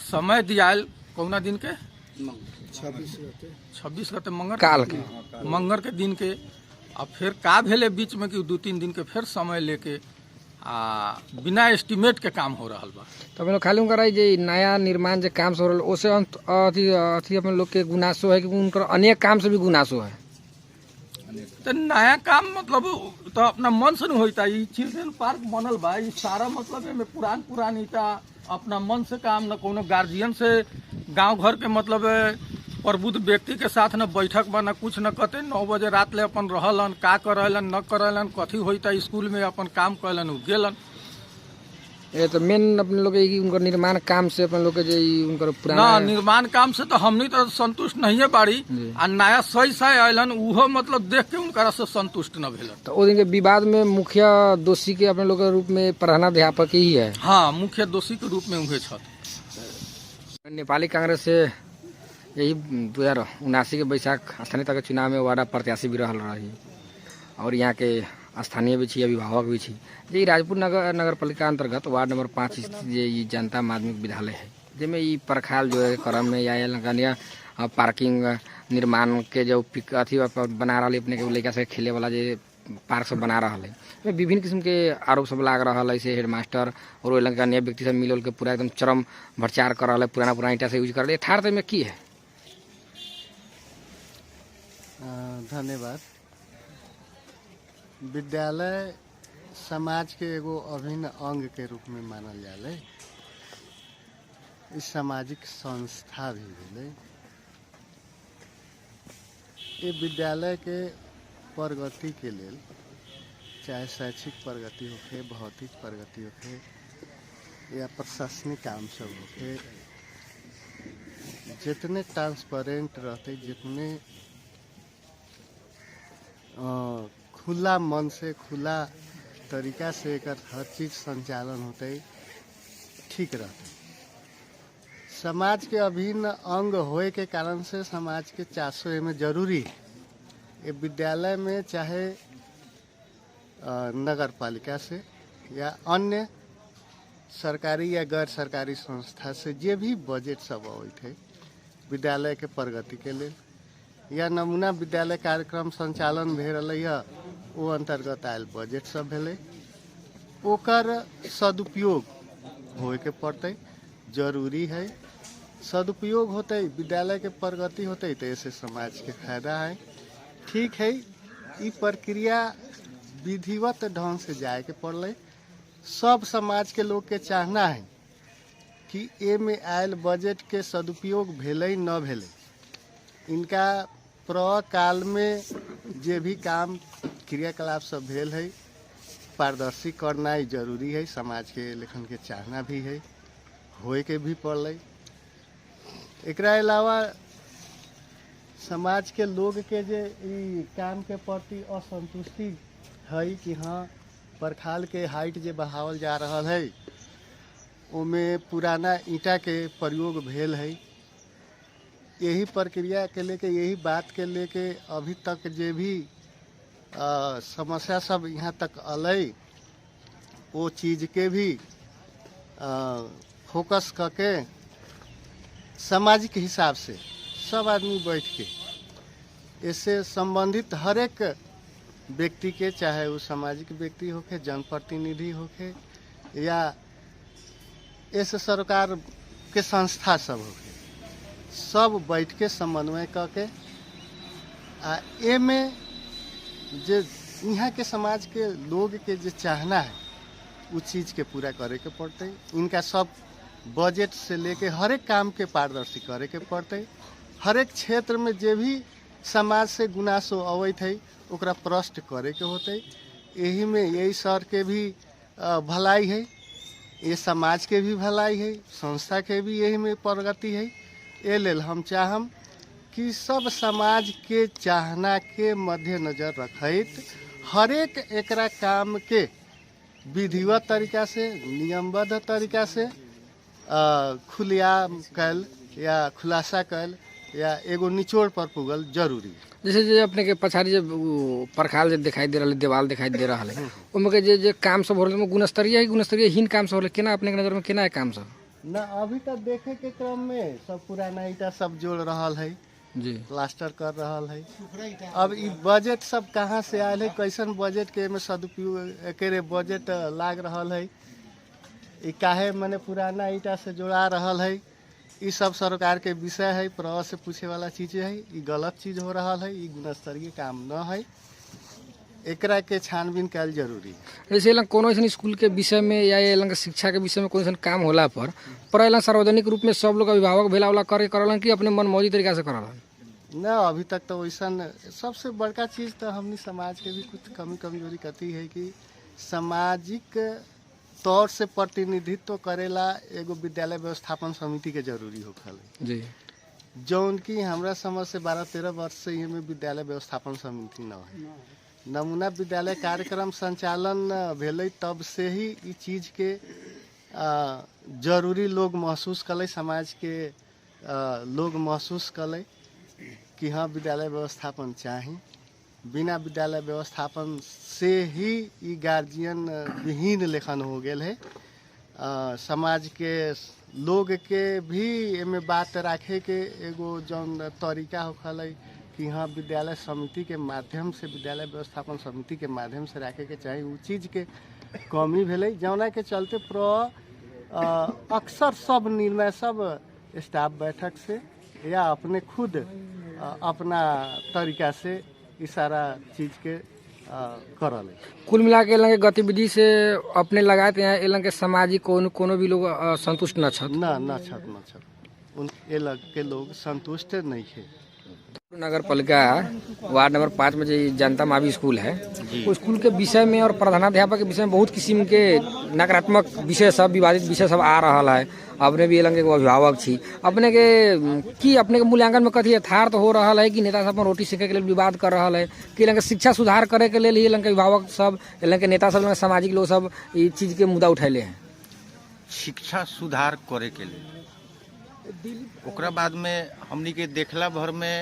समय दियाल कौना दिन के 26 गते मंगर के दिन के। अब फिर का भेले बीच में कि 2-3 दिन के फिर समय लेके बिना एस्टीमेट के काम हो रहा बा। तो हम लोग खाली उनका जे नया निर्माण जो काम से हो रहा ओसे अथी अपन लोग के गुनासो है कि उनका अनेक काम से भी गुनासो है। तो नया काम मतलब तो अपना मन से नहीं होता। ये चिल्ड्रेन पार्क बनल बा, ये सारा मतलब में पुरान ईटा अपना मन से काम, न कोनो गार्जियन से गांव घर के मतलब प्रबुद्ध व्यक्ति के साथ न बैठक बा, न कुछ न कहते। 9 बजे रात ले अपन रहलन, का करलन न करलन, कथी होता स्कूल में अपन काम करलन गेलन। ये तो मेन अपने लोग उनका निर्माण काम से अपन लोग के उनका पुराना ना निर्माण काम से तो हमनी तो संतुष्ट नहीं है बाड़ी। आ नया 100 साय आयलन उहो मतलब देख के उनका से संतुष्ट न भेलन। तो उस दिन के विवाद में मुख्य दोषी के अपने लोग के रूप में प्रधानाध्यापक ही है। हाँ, मुख्य दोषी के रूप में उहे छत। नेपाली कांग्रेस से यही 2079 के बैसाख स्थानीय तक के चुनाव में वार्ड प्रत्याशी भी रही, और यहाँ के स्थानीय भी छी, अभिभावक भी छी। जे राजपुर नगर पालिका अंतर्गत वार्ड नंबर 5 स्थित जे जनता माध्यमिक विद्यालय है, जिसमें ये परखाल जो है क्रम में या पार्किंग निर्माण के जो अथी बना रहा अपने के लड़का से खेले वाला जो पार्क सब बना रहा है, विभिन्न किस्म के आरोप सब लाग रहा है। से हेडमास्टर और अन्य व्यक्ति सब मिलल के पूरा एकदम चरम भ्रष्टाचार कर रहा है, पुराना ईटा से यूज कर रहे। यथार्थ में की है? धन्यवाद। विद्यालय समाज के एगो अभिन्न अंग के रूप में मानल जाले। इस सामाजिक संस्था भी भेले। ये विद्यालय के प्रगति के लेल, चाहे शैक्षिक प्रगति होखे, भौतिक प्रगति होखे या प्रशासनिक काम सब होखे, जितने ट्रांसपेरेंट रहते, जितने खुला मन से, खुला तरीका से एक हर चीज संचालन होते ठीक रहते। समाज के अभिन्न अंग होए के कारण से समाज के चासो में जरूरी है। ये विद्यालय में चाहे नगर पालिका से या अन्य सरकारी या गैर सरकारी संस्था से जे भी बजट सब आवत है विद्यालय के प्रगति के लिए या नमूना विद्यालय कार्यक्रम संचालन भे रही है, वो अंतर्गत आयल बजट सब भेले, ओकर सदुपयोग होए के पड़ते, जरूरी है। सदुपयोग होते, विद्यालय के प्रगति होते तो ऐसे समाज के फायदा है। ठीक है, ये प्रक्रिया विधिवत ढंग से जाए के पड़े। सब समाज के लोग के चाहना है कि ए में आयल बजट के सदुपयोग भेले न भेले, इनका प्रकाल में जे भी काम क्रियाकलाप सब भेल है पारदर्शी करना ही जरूरी है। समाज के लेखन के चाहना भी है, होए के भी पड़े। एकरा अलावा समाज के लोग के जे ई काम के प्रति असंतुष्टि है कि हाँ परखाल के हाइट जे बढ़ावल जा रहा है उमे पुराना ईंटा के प्रयोग भेल है। यही प्रक्रिया के लेके, यही बात के लेके अभी तक जे भी समस्या सब यहाँ तक अलै, वो चीज के भी फोकस करके सामाजिक हिसाब से सब आदमी बैठ के इससे संबंधित हर एक व्यक्ति के, चाहे वो सामाजिक व्यक्ति होके, जनप्रतिनिधि होके या ऐसे सरकार के संस्था सब होके, सब बैठ के समन्वय करके ए में जे यहाँ के समाज के लोग के जे चाहना है उस चीज के पूरा करे के पड़ते। इनका सब बजट से लेके हर एक काम के पारदर्शी करे के पड़ते। हर एक क्षेत्र में जे भी समाज से गुनासो अवैत है ओकरा प्रश्न करे के होते। यही में यही सर के भी भलाई है, ये समाज के भी भलाई है, संस्था के भी यही में प्रगति है। ए लेल हम चाहम कि सब समाज के चाहना के मद्देनजर रखत हर एक एकरा काम के विधिवत तरीका से, नियमबद्ध तरीका से खुलियाम कैल या खुलासा कैल या एगो निचोड़ पर पुगल जरूरी। जैसे जे अपने के पछाड़ी जब परखाल जे दिखाई दे रहा, दीवार दिखाई दे रहा है, उनमें के जे काम सब हो रहा है गुणस्तरीय गुणस्तरीय काम सब हो रहा, केना अपने के नजर में केना है काम सब? न अभी तक देखे के क्रम में सब पुराना ईटा सब जोड़ रहा है जी, प्लास्टर कर रहा है। अब ई बजट सब कहाँ से आयल है, कैसन बजट के में सदुपयोग के बजट लाग रहा है, ई काहे मने पुराना ईटा से जोड़ा रहा है, ई सब सरकार के विषय है, प्रह से पूछे वाला चीज है। ई गलत चीज हो रहा है, ई गुणस्तरीय काम न है, एकरा के छानबीन कैल जरूरी है। जैसे लंग कोनो ऐसा स्कूल के विषय में या ये लंग शिक्षा के विषय में कोई ऐसा काम होला पर एला सार्वजनिक रूप में सब लोग अभिभावक भेला वाला करे करलन कि अपने मनमौजी तरीका से करलन? न अभी तक तो वैसा सबसे बड़का चीज तो हमनी समाज के भी कुछ कमी कमजोरी कथी है कि सामाजिक तौर से प्रतिनिधित्व करेला एगो विद्यालय व्यवस्थापन समिति के जरूरी होखल जी, जौन की हमरा समझ से 12-13 वर्ष से ये में विद्यालय व्यवस्थापन समिति न है। नमूना विद्यालय कार्यक्रम संचालन भेले तब से ही ई चीज के जरूरी लोग महसूस कले, समाज के लोग महसूस कले कि हाँ विद्यालय व्यवस्थापन चाहिए। बिना विद्यालय व्यवस्थापन से ही ई गार्जियन विहीन लेखन हो गेल है। समाज के लोग के भी एमे बात रखे के एगो जौन तरीका होखल है कि हाँ विद्यालय समिति के माध्यम से, विद्यालय व्यवस्थापन समिति के माध्यम से रखे के चाहिए, उ चीज के कमी भेले, जौना के चलते अक्सर सब निर्णय सब स्टाफ बैठक से या अपने खुद अपना तरीका से इस सारा चीज के करल। कुल मिला के एलन के गतिविधि से अपने लगाए थे एलन के सामाजिक कोनो भी लोग संतुष्ट न छत ना छत उन लग के लोग संतुष्ट नहीं थे। नगर पालिका वार्ड नंबर 5 में जो जनता मावी स्कूल है वो स्कूल के विषय में और प्रधानाध्यापक के विषय में बहुत किस्म के नकारात्मक विषय सब विवादित विषय सब आ रहा है। अपने भी एलन के अभिभावक छी अपने के मूल्यांकन में कथी यथार्थ हो रहा है कि नेता सब अपन रोटी सेके के लिए विवाद कर रहा है कि एलन के शिक्षा सुधार करे के लिए एलन के अभिभावक सब एलन के नेता सब सामाजिक लोग सब ये चीज के मुद्दा उठैले हैं। शिक्षा सुधार करे के लिए ओकरा बाद में हमनी के देखला भर में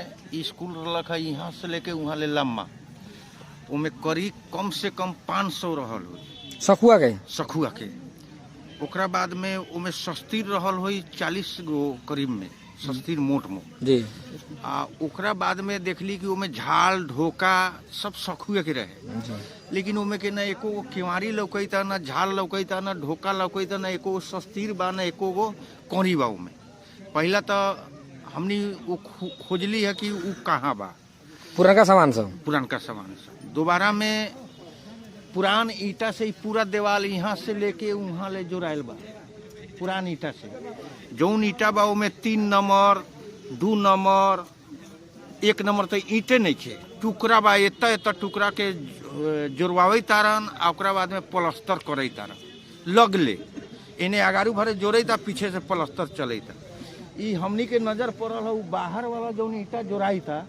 स्कूल रख है यहाँ से लेके वहाँ ले लम्बा उमें करीब कम से कम 500 रहल हो सखुआ के ओकरा बाद में उमें सस्ती रहल हो 40 गो करीब में सस्ती मोट जी आ ओकरा बाद में देखली कि उमें झाल ढोका सब सखुआ के रहे लेकिन उमें के न एको केवारी लौकैता न झाल लौकैता न ढोका लौकैता न एको सस्तीर बा न एको गो कौड़ी बा उमें। पहला तो हमनी वो खोजली है कि वो कहाँ बा पुरानका सामान सब दोबारा में पुरान ईटा से ही पूरा दीवार यहाँ से लेके वहाँ ले जोड़ायल बा पुरान ईटा से जौन ईटा बा में 3 नंबर 2 नंबर 1 नंबर तो ईटे नहीं थे टुकड़ा बा एत टुकड़ा के जोड़वावे तारन आ ओकरा बाद में प्लास्टर करे तारन लगले इन्हें अगारू भरे जोड़े था पीछे से प्लास्टर चले था। ई हमनी के नजर पड़ल है बाहर वाला जौन ईटा जोड़ाई था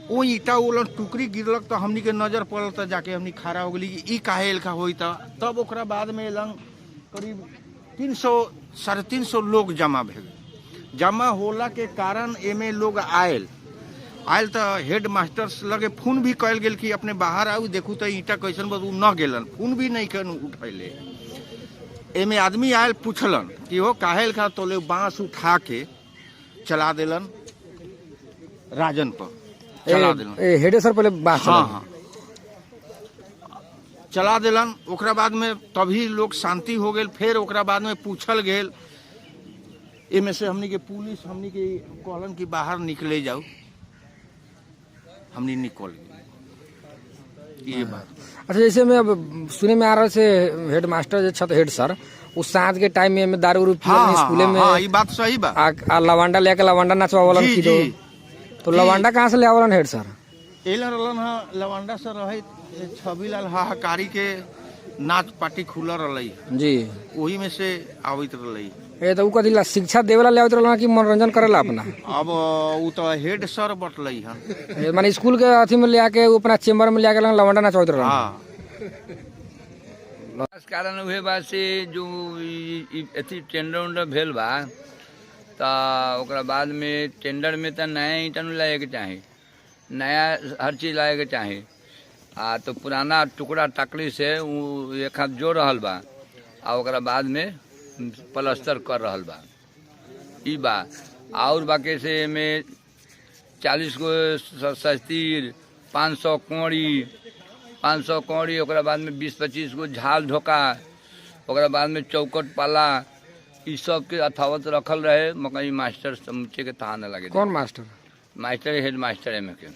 वो ईटा वो टुकड़ी गिरलक तो हमनी के नजर पड़ल तो जाके हमनी खड़ा हो गई कि ई काहे एलखा होई था। तब ओकरा बाद में एलन करीब 300-350 लोग जमा भेल। जमा होला के कारण एमे लोग आयल तो हेड मास्टर्स लगे फोन भी कल गेल कि अपने बाहर आऊ देखू तो ईटा कैसन बस न गेलन फोन भी नहीं कन उठैले। एमे आदमी आयल पूछलन कि हो काहे एलखा तो ले बांस उठा के चला देलन राजन पर चला देलन हेडे सर पहले बात हाँ चला देलन। ओकरा बाद में तभी लोग शांति हो गेल। फिर ओकरा बाद में पूछल गेल एमे से हमनी के पुलिस हमनी के कहलन कि बाहर निकले जाओ हमनी निकल गए ये बात। अच्छा जैसे मैं अब सुने में आ रहा से हेड मास्टर छत हेड सर उस सांझ के टाइम में दारू स्कूले में ये बात सही बा लवांडा लेके लवांडा नाचवावलन की तो लवांडा कहाँ से ले आवलन हेड सर एलन रहलन हां लवांडा से रहे छबीलाल हाहाकारी के नाच पार्टी खुला रही जी वही में से आवित रही। ए तो कथी ला शिक्षा देवेला ले आवत रहलन कि मनोरंजन करेला अपना अब वो तो हेड सर बटलई हां माने स्कूल के अथी में ले आके वो अपना चेंबर में ले आके लवांडा नाचवावत रहलन। हां बस कारण उहे बात से जो अथी टेंडर उंडर भेल बा तो ओकरा बाद में टेंडर में तो नया ईटा लाए के चाहे नया हर चीज लाए के चाहे आ तो पुराना टुकड़ा टकली से एक हाथ जोड़ रहल बा आ ओकरा बाद में प्लास्टर कर रहल बा ई बा और बाकी से में 40 गो सस्तीर 500 कौड़ी ओकरा बाद में 20-25 गो झाल ढोका ओकरा बाद में चौकट पाला ई सब के अथावत रखल रहे मकई मास्टर समूचे के तहा न लगे। कौन मास्टर हेड मास्टर एम के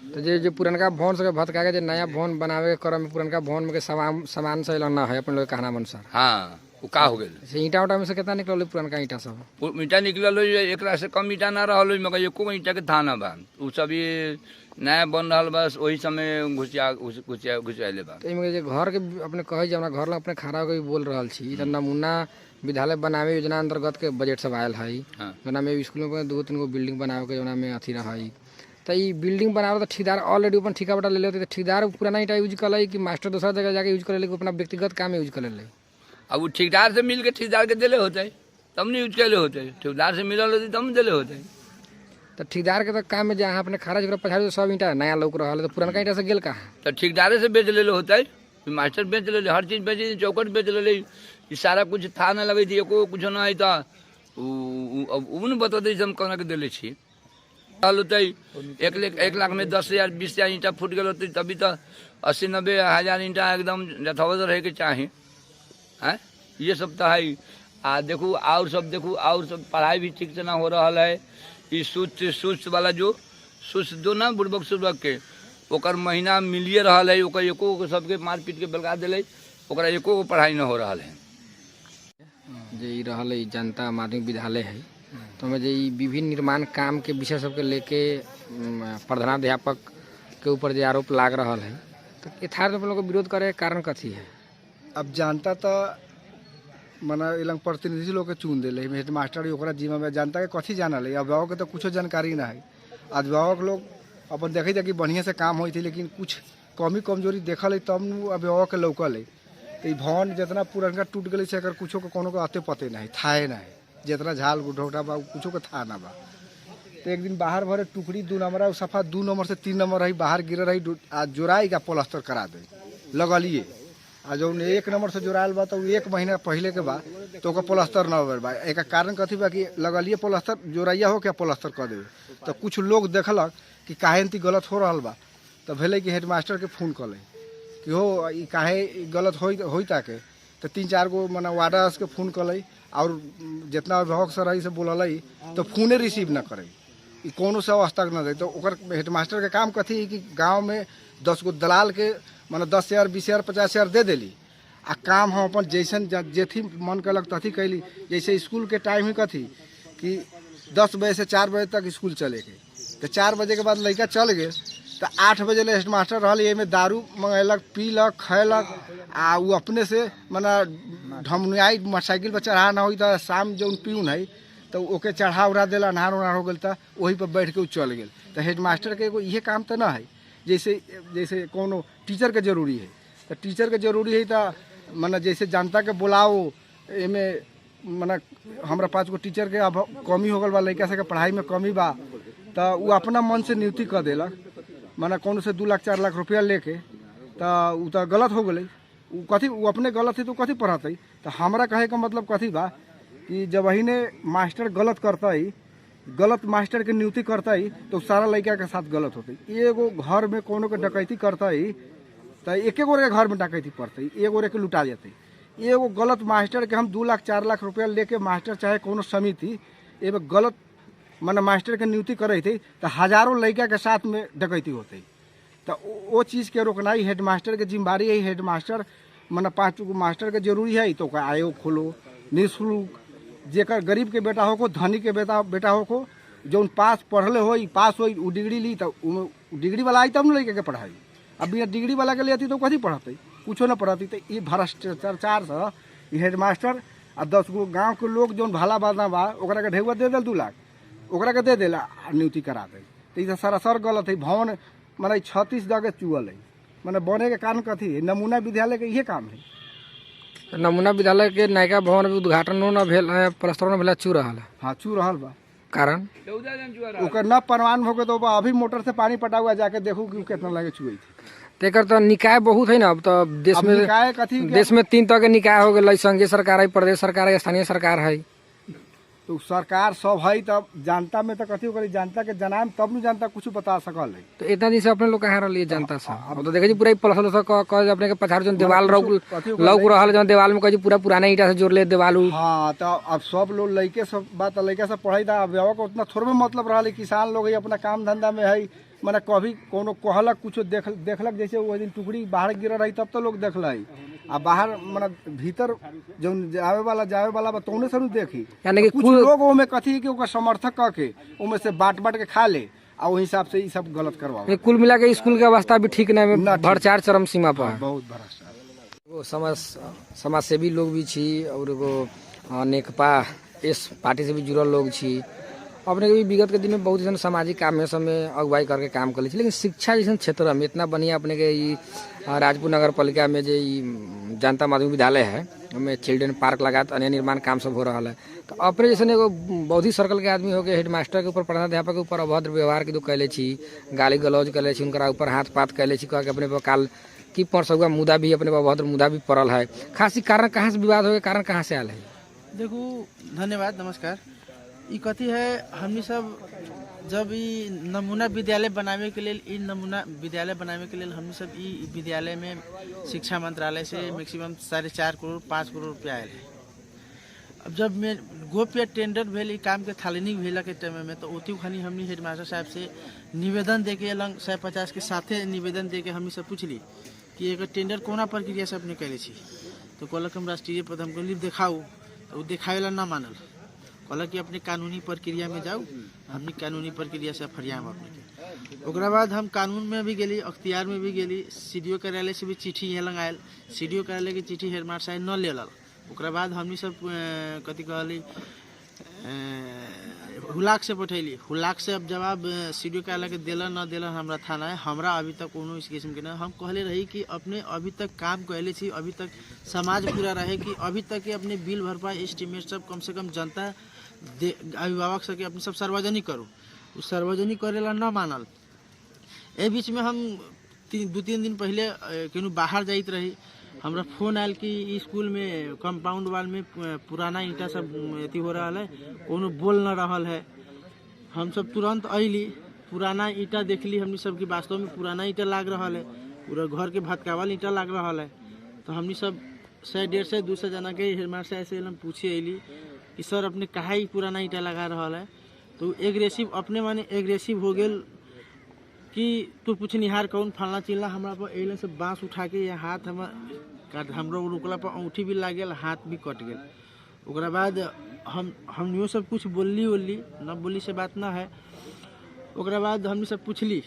तो जो पुरनका भवन से भटका के नया भवन बनावे के क्रम में पुरनका भवन में के सामान से ना है अपन लोग कहना अनुसार। हाँ वो का हो गए ईटा उटा में से कितना निकल पुरनका ईटा सब ईटा निकल एक से कम ईटा ना रहा मगर एको ईटा के थाना बा उ सब ये नया बन रहा बस वही समय घुसियाले बा। तो इनमें घर के अपने कहे अपना घर अपने खड़ा होकर बोल रहा छी नमूना विद्यालय बनावे योजना अंतर्गत के बजट सब आयल है जोना में स्कूल में 2-3 गो बिल्डिंग बनावे के जोना में अथी रहा तो ये बिल्डिंग बनावे तो ठेकेदार ऑलरेडी अपन ठेका बटा ले लेते तो ठेकेदार पुराना ईटा यूज कर कि मास्टर दूसरा जगह जाके यूज कर ले अपना व्यक्तिगत काम में यूज कर ले। अब वो ठेकेदार से मिल के ठेकेदार के दिले होते तब नहीं यूज कैले होते ठेकेदार से मिलल होती तब दिले होते तो ठेकेदार के तो काम में जहाँ अपने खारा जगह पछाड़ी तो सब ईटा नया लौक रहा है तो पुराना ईटा से गेल कहाँ तो ठेकेदारे से बेच ले होता है मास्टर बेच ले हर चीज बेच चौकट बेच ले सारा कुछ था न लगे थी एको कुछ ना है तो उन बतौते हम कहना के दिले छी होते 1 लाख में 10,000 20,000 ईंटा फूट गए होते तभी तो 80-90 हज़ार ईंटा एकदम यथावत रहे के चाहे हैं ये सब तो है। आ देखू और सब पढ़ाई भी ठीक से ना हो रहा है। सूच वाला जो सूच दो ना बुड़बक सुड़बक के ओकर महीना मिलिए रहा है, ओकर एको को सबके मार पीट के बेलगा दिले, ओकरा एको को पढ़ाई न हो रहा है। जे ई रहल है जनता माध्यमिक विद्यालय है, तो में जे ई विभिन्न निर्माण काम के विषय सबके लेके प्रधानाध्यापक के ऊपर जो आरोप लाग रहा है, तो यथार्थ में लोग विरोध करे के कारण कथी है? अब जनता तो मना इलंग प्रतिनिधि लोग के चुन दिले, हेड मास्टर ओकरा जिम्मा में जनता के कथी जानल है, अभिभावक के तो कुछ जानकारी ना है। अभिभावक लोग अपन देखे थे कि बढ़िया से काम हुई थी, लेकिन कुछ कमी कमजोरी देखल है तब नु अभिभावक के लौकल है। तो भवन जितना पुरनका टूट गई से कुछो के कोनो को आते पते नहीं थाए ना है, जितना झाल गुठौटा बा कुछो के था ना बा। तो एक दिन बाहर भरे टुकड़ी 2 नंबर सफा 2 नंबर से 3 नंबर रही बाहर गिर रही, आज जोड़ाई का प्लास्टर करा दे लगलिए। आ जो 1 नंबर से जोड़ायल बा तो 1 महीना पहले के बाद तो ओकर प्लास्टर न हो बा। एक कारण कथी बा कि लगलिए प्लास्टर जोड़ाइया हो क्या प्लास्टर कर देवे। तो कुछ लोग देखलक कि काहे इनती गलत हो रहा बा, तो भेले कि हेडमास्टर के फोन कले कि हो ई काहे गलत होई ताके। तो 3-4 गो मना वार्डर्स के फोन कले और जितना अभिभावक से रही से बोलल तो फोने रिसीव न करे, ई कोनो से अवस्था न दे। तो ओकर हेडमास्टर के काम कथी है कि गाँव में 10 गो दलाल के माना 10,000 20,000 50,000 दे देली, आ काम हम अपन जैसन जेथी मन कलक तथी कैली। जैसे स्कूल के टाइम ही कथी कि 10 बजे से 4 बजे तक स्कूल चले के, तो 4 बजे के बाद लड़का चल गए तो 8 बजे ले हेडमास्टर रहल, ये में दारू मंगेलक पीलक खैलक, आ वो अपने से मना ढमनुआई मोटरसाइकिल पर चढ़ा ना हुई तो शाम जो पियून है तो ओके चढ़ा उड़ा दिला, नहार उहार हो गल, तो वही पर बैठ के चल गए। तो हेडमास्टर के एगो ये काम तो ना है जैसे कोनो टीचर के जरूरी है। तो टीचर के जरूरी है तो मना जैसे जनता के बुलाओ, एमे मना हमरा 5 गो टीचर के अब कमी हो गल बा, लड़का सबके पढ़ाई में कमी बा, तो वो अपना मन से नियुक्ति कर देलक, मना कोनो से 2 लाख 4 लाख रुपया लेके, तो वो तो गलत हो गई। वो कथी वो अपने गलत है तो कथी पढ़ाते। तो हमरा कहे का मतलब कथी बा कि जब वही ने मास्टर गलत करता है, गलत मास्टर के नियुक्ति करता है, तो सारा लड़का के साथ गलत होते। एगो घर में कोनो के डकैती करता है तो एक गोरे के घर में डकैती पड़ता है, एक गोरे के लुटा जाते। एगो गलत मास्टर के हम 2 लाख 4 लाख रुपया लेके मास्टर चाहे कोनो समिति एगो गलत माने मास्टर के नियुक्ति करे थे, तो हजारों लड़का के साथ में डकैती होते। तो वो चीज़ के रोकना ही हेडमास्टर के जिम्मेदारी है। हेडमास्टर माने 5 गो मास्टर के जरूरी है, तो आयोग खोलो निःशुल्क, जेकर गरीब के बेटा हो को धनी के बेटा हो को जो पास पढ़ले हो पास हो डिग्री ली, तो डिग्री वाला आई तब न लड़के के पढ़ाई। अब बिना डिग्री वाला के लेती तो कथी पढ़ाते, कुछो न पढ़ाती। तो ये भ्रष्टाचार से हेडमास्टर आ 10 गो गाँव के लोग जो भला बाधा बा ओकरा के ढेउआ दे दिल 2 लाख ओकरा के दे देला नियुक्ति करा दे। तो ये सरासर गलत है। भवन माने 36 जगह चुअल है, माने बने के कारण कथी है, नमूना विद्यालय के ये काम है। नमूना विद्यालय के नयका भवन उद्घाटन न भेल, प्लास्टर न भेला, चू रहल। हाँ चू रहल बा, कारण ओकर न प्रमाण हो गए तो अभी मोटर से पानी पटा हुआ जाके देखू कि कितना लगे चुई थी। तेकर तो निकाय बहुत है ना। अब तो देश में निकाय कथी देश में 3 तरह के निकाय हो गए, संघीय सरकार है, प्रदेश सरकार है, स्थानीय सरकार है। तो सरकार सब है, तब जनता में तो कथी करी, जनता के जनाम तब न जनता कुछ बता सकल है। तो इतना दिन से अपने लोग कहाँ रही जनता से? अब तो देखे पूरा प्लस अपने के पछाड़ जो देवाल लौक रहल, जो देवाल में कही पूरा पुराना ईटा से जोड़ ले देवाल। हाँ, तो अब सब लोग लड़के सब बात लड़का सब पढ़ाई था, अभिभावक उतना थोड़े में मतलब रहा। किसान लोग अपना काम धंधा में है, मैंने कभी कोनो कहलक कुछ देखलक, जैसे वो दिन टुकड़ी बाहर गिर रही तब तो लोग देखल है। आ बाहर माने भीतर जो जावे वाला बतौने से देखी, यानी कि कुछ लोग ओमे कथी कि ओकर समर्थक कह के ओमे से बांट के खा ले, आ वही हिसाब से ये सब गलत करवा। कुल मिला के स्कूल के अवस्था भी ठीक नहीं, भ्रष्टाचार चरम सीमा पर है, बहुत भ्रष्टाचार। समाज सेवी लोग भी छी और एगो नेकपा इस पार्टी से भी जुड़ल लोग छी। अपने के भी विगत के दिन में बहुत ऐसा सामाजिक काम में समय अगुवाई करके काम कर ली, लेकिन शिक्षा जैसे क्षेत्र में इतना बढ़िया अपने के राजपुर नगर पालिका में जो जनता माध्यमिक विद्यालय है, हमें चिल्ड्रन पार्क लगा, अन्य निर्माण काम सब हो रहा है। तो अपने जैसे एगो बौद्धिक सर्कल के आदमी हो गए, हेडमास्टर के ऊपर, प्रधानाध्यापक के ऊपर अभद्र व्यवहार के कैले छी, गाली गलौज कैले छी, उनका ऊपर हाथ पात कैले छी, कह के अपने पर काल की परसुआ मुद्दा भी अपने पर अभद्र मुद्दा भी पड़ल है। खास कारण कहाँ से विवाद हो गया, कारण कहाँ से आयल है? देखो, धन्यवाद, नमस्कार। ई कथी है, हमनी सब जब ई नमूना विद्यालय बनावे के लिए हमनी सब ई विद्यालय में शिक्षा मंत्रालय से मैक्सिमम 4.5 करोड़ 5 करोड़ रुपया आयल है। अब जब मैं गोप्य टेंडर भेल ई काम के थालनी भेला के टाइम में तो ओती खानी हमनी हेडमास्टर साहब से निवेदन दे के अलग 150 के साथे निवेदन दे के हमनी से पूछली कि एक टेंडर कोना प्रक्रिया से अपने कैले छी तो कहलक हम राष्ट्रीय पद हमको लिप दिखाऊ तो दिखावेला ना मानल कहलक कि अपने कानूनी प्रक्रिया में जाओ हमनी कानूनी प्रक्रिया से फरियाम अपने के ओकरा बाद हम कानून में भी गेली अख्तियार में भी गेली सीडीओ कार्यालय से भी चिट्ठी यहाँ लग आयल सीडीओ कार्यालय के चिट्ठी हेडमास्टर साहब न लेलल ओकरा बाद हमनी सब कथी कहली हुलाक से पठैली हुलाक से अब जवाब सीडीओ कार्यालय के दिलन न दिलन हमरा थाना है हमरा अभी तक कोनो इस किस्म के ना हम कहले रही कि अपने अभी तक काम कहले छी अभी तक समाज पूरा रहे कि अभी तक के अपने बिल भरपाई एस्टिमेट सब कम से कम जनता अभिभावक सबके अपने सब सार्वजनिक करू उस सार्वजनिक करेला न मानल ए बीच में हम 2-3 दिन पहले कहीं बाहर जाइत रही हमरा फोन आयल कि स्कूल में कंपाउंड वाल में पुराना ईंटा सब अथी हो रहा है कोनो बोल न रहा है हम सब तुरंत अली पुराना ईंटा देखली हमनी सब की वास्तव में पुराना ईंटा लाग रहा है पूरा घर के भटकावल ईंटा लाग रहा है तो हमनी सब 100-150-200 जना के हेडमास्टर से हम पूछे अली कि सर अपने कहा ही पुराना ईंटा लगा रहा है तो एग्रेसिव अपने माने एग्रेसिव हो गए कि तू पूछनिहार कौन फलना चिल्ला हमरा पर एलन से बांस उठा के ये हाथ हमरो रुकला पर औंठी भी लाग गेल हाथ भी कट गेल ओकरा बाद हम सब कुछ बोलली न बोली से बात ना है ओकरा बाद हमने सब पूछली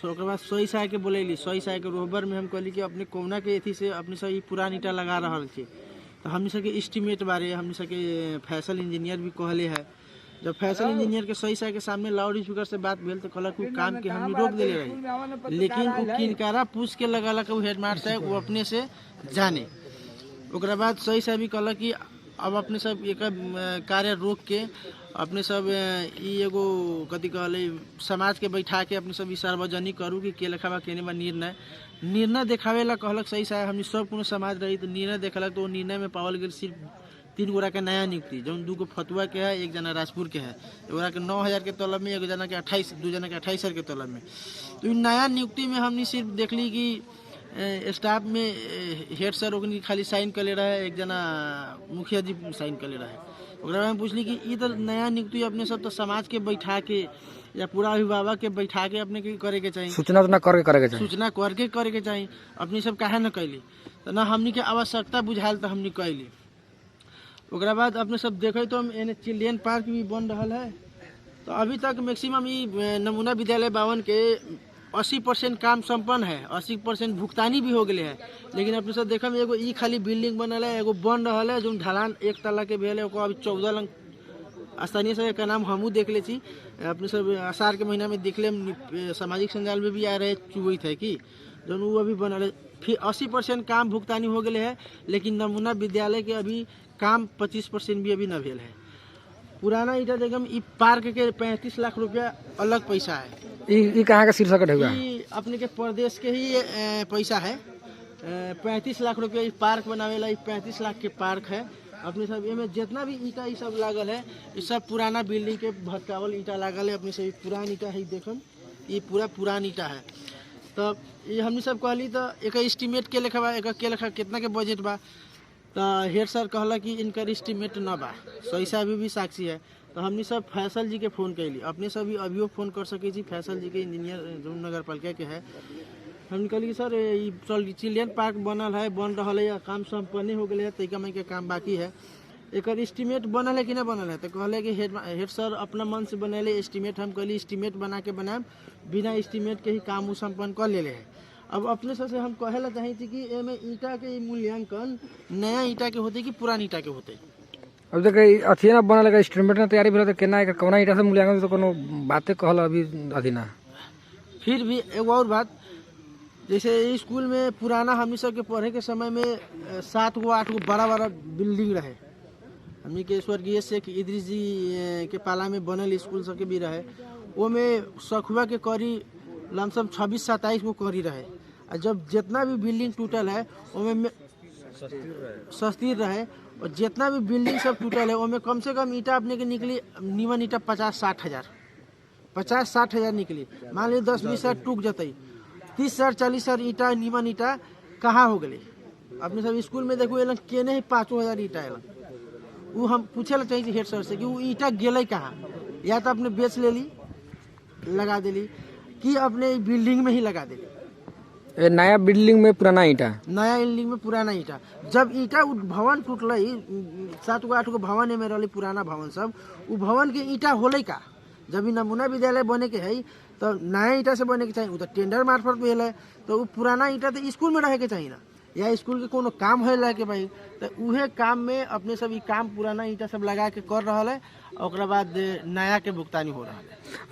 ओकरा बाद 100 साय के बोलैली 100 साय के रोहबर में हम कहली कि अपने कोना के एथी से अपने सब पुरान ईटा लगा रहा छी तो हमने सबके एस्टिमेट बारे हमने सबके फैसल इंजीनियर भी कहले है जब फैसल इंजीनियर के 100 साय के सामने लाउड स्पीकर से बात भेल तो कहलक उ काम के हम रोक देले रही लेकिन उ किनकारा पूछ के लगलक उ हेडमास्टर साहब वो अपने से जाने ओकरा बाद 100 साय भी कहलक कि अब अपने सब एक कार्य रोक के अपने सब ई एगो कथी कहले समाज के बैठा के अपने सब सार्वजनिक करू कि के लेखा केने बा निर्णय देखावेला कहलक 100 साय हमनी सब कोनो समाज रही तो निर्णय देखलक तो निर्णय में पावल गेल सिर्फ 3 गोरा के नया नियुक्ति जौन 2 गो फतुआ के है 1 जना राजपुर के है एगोरा के 9000 के तलब में 1 जना के 2 जना के 28,000 के तलब में तो नया नियुक्ति में हमने सिर्फ देखली कि स्टाफ में हेड सर ओकनी खाली साइन कर ले रहा है 1 जना मुखिया जी साइन कर ले रहा है ओकरा में पूछली कि ई तो नया नियुक्ति अपने सब तो समाज के बैठा के या पूरा अभिभावक के बैठा के अपने के करे के चाहिए सूचना करके करे के चाहिए अपनी सब काहे न कैली तो ना हमनी के आवश्यकता बुझाल तो हमनी कैली ओकरा बाद अपने सब देखे तो हम एने चिल्ड्रेन पार्क भी बन रहा है तो अभी तक मैक्सिमम ई नमूना विद्यालय 52 के 80% काम संपन्न है 80% भुगतानी भी हो गए है लेकिन अपने सब देखा में एगो ई खाली बिल्डिंग बनल है एगो बन रहा है जो ढलान 1 तल्ला के भेल है ओको अभी 14 लंग स्थानीय सभा का नाम हमू देख ले छी अपने सब आषाढ़ के महीना में देख ले सामाजिक संजाल में भी आ रहे चुबैत है कि जो वो अभी बनल है फिर 80% काम भुगतानी हो गए है लेकिन नमूना विद्यालय के अभी काम 25% भी अभी न भेल है पुराना ईटा देखम ई पार्क के 35 लाख रुपया अलग पैसा है ई कहाँ का शीर्षक है अपने के प्रदेश के ही पैसा है 35 लाख रुपया ई पार्क बनावेला 35 लाख के पार्क है अपने सब में जितना भी ईटा ई सब लागल है ये सब पुराना बिल्डिंग के भटकावल ईटा लागल है अपने सब पुरान ईटा है देखम ये पूरा पुरान ईटा है तो ये हमने सब कहली तो एक एस्टिमेट के लेखा बा एक के लेखा कितना के बजट बा तो हेड सर कहला कि इनकर एस्टिमेट न बा 100 साय भी साक्षी है तो हमने सब फैसल जी के फोन कैली अपने सब भी अभियो फोन कर सके जी फैसल जी के इंजीनियर जो नगर पालिका के है हम कहली कि सर ये चिल्ड्रेन पार्क बनल है बन रहा है काम संपन्न हो गए है तैका में के काम बाकी है एक एस्टिमेट बनल है कि नहीं बनल है तो कहले कि हेड सर अपना मन से बनैले एस्टिमेट हम कहली एस्टिमेट बना के बनाएम बिना एस्टिमेट के ही काम संपन्न कर ले है अब अपने से हम कहेला चाहे थी कि एमे ईटा के मूल्यांकन नया ईटा के होते कि पुरान ईटा के होते अब देख अथी ना बनल है एस्टिमेट ना तैयारी भेल तो केना कौना ईटा से मूल्यांकन तो कोनो बातें कहल अभी अथी ना फिर भी एगो और बात जैसे स्कूल में पुराना हमनी सब के पढ़े के समय में 7 गो 8 गो बड़ा बिल्डिंग रहे हमनी के स्वर्गीय शेख इदरीस जी के पाला में बनल स्कूल सब के भी रहे वो में सखुआ के करी लमसम 26-27 गो करी रहे और जब जितना भी बिल्डिंग टूटल है उसमें सस्ती रहे और जितना भी बिल्डिंग सब टूटल है उसमें कम से कम ईटा अपने के निकली नीमन ईटा 50-60 हज़ार निकली मान ली 10-20 हज़ार टूट जतई 30,000-40,000 ईटा नीमन ईटा कहाँ हो गए अपने सब स्कूल में देखो एलन केने ही 5,000 ईटा एलन वो हम पूछे ला चाहिए हेड सर से कि वो ईटा गेले कहाँ, या तो अपने बेच ले ली लगा देली कि अपने बिल्डिंग में ही लगा देली। ये नया बिल्डिंग में पुराना ईटा, नया बिल्डिंग में पुराना ईटा, जब ईटा उ भवन टूटल 7 गो 8 गो भवन में रही पुराना भवन सब, उ भवन के ईटा होले का। जब नमूना विद्यालय बने के है तो नया ईटा से बने के चाहिए, तो टेंडर मार्फत भेल है, तो वो पुराना ईटा तो स्कूल में रहे के चाहिए ना, या स्कूल के कोनो काम है के भाई, तो उहे काम में अपने सब काम पुराना ईटा सब लगा के कर रहा है, और बाद नया के भुगतानी हो रहा है।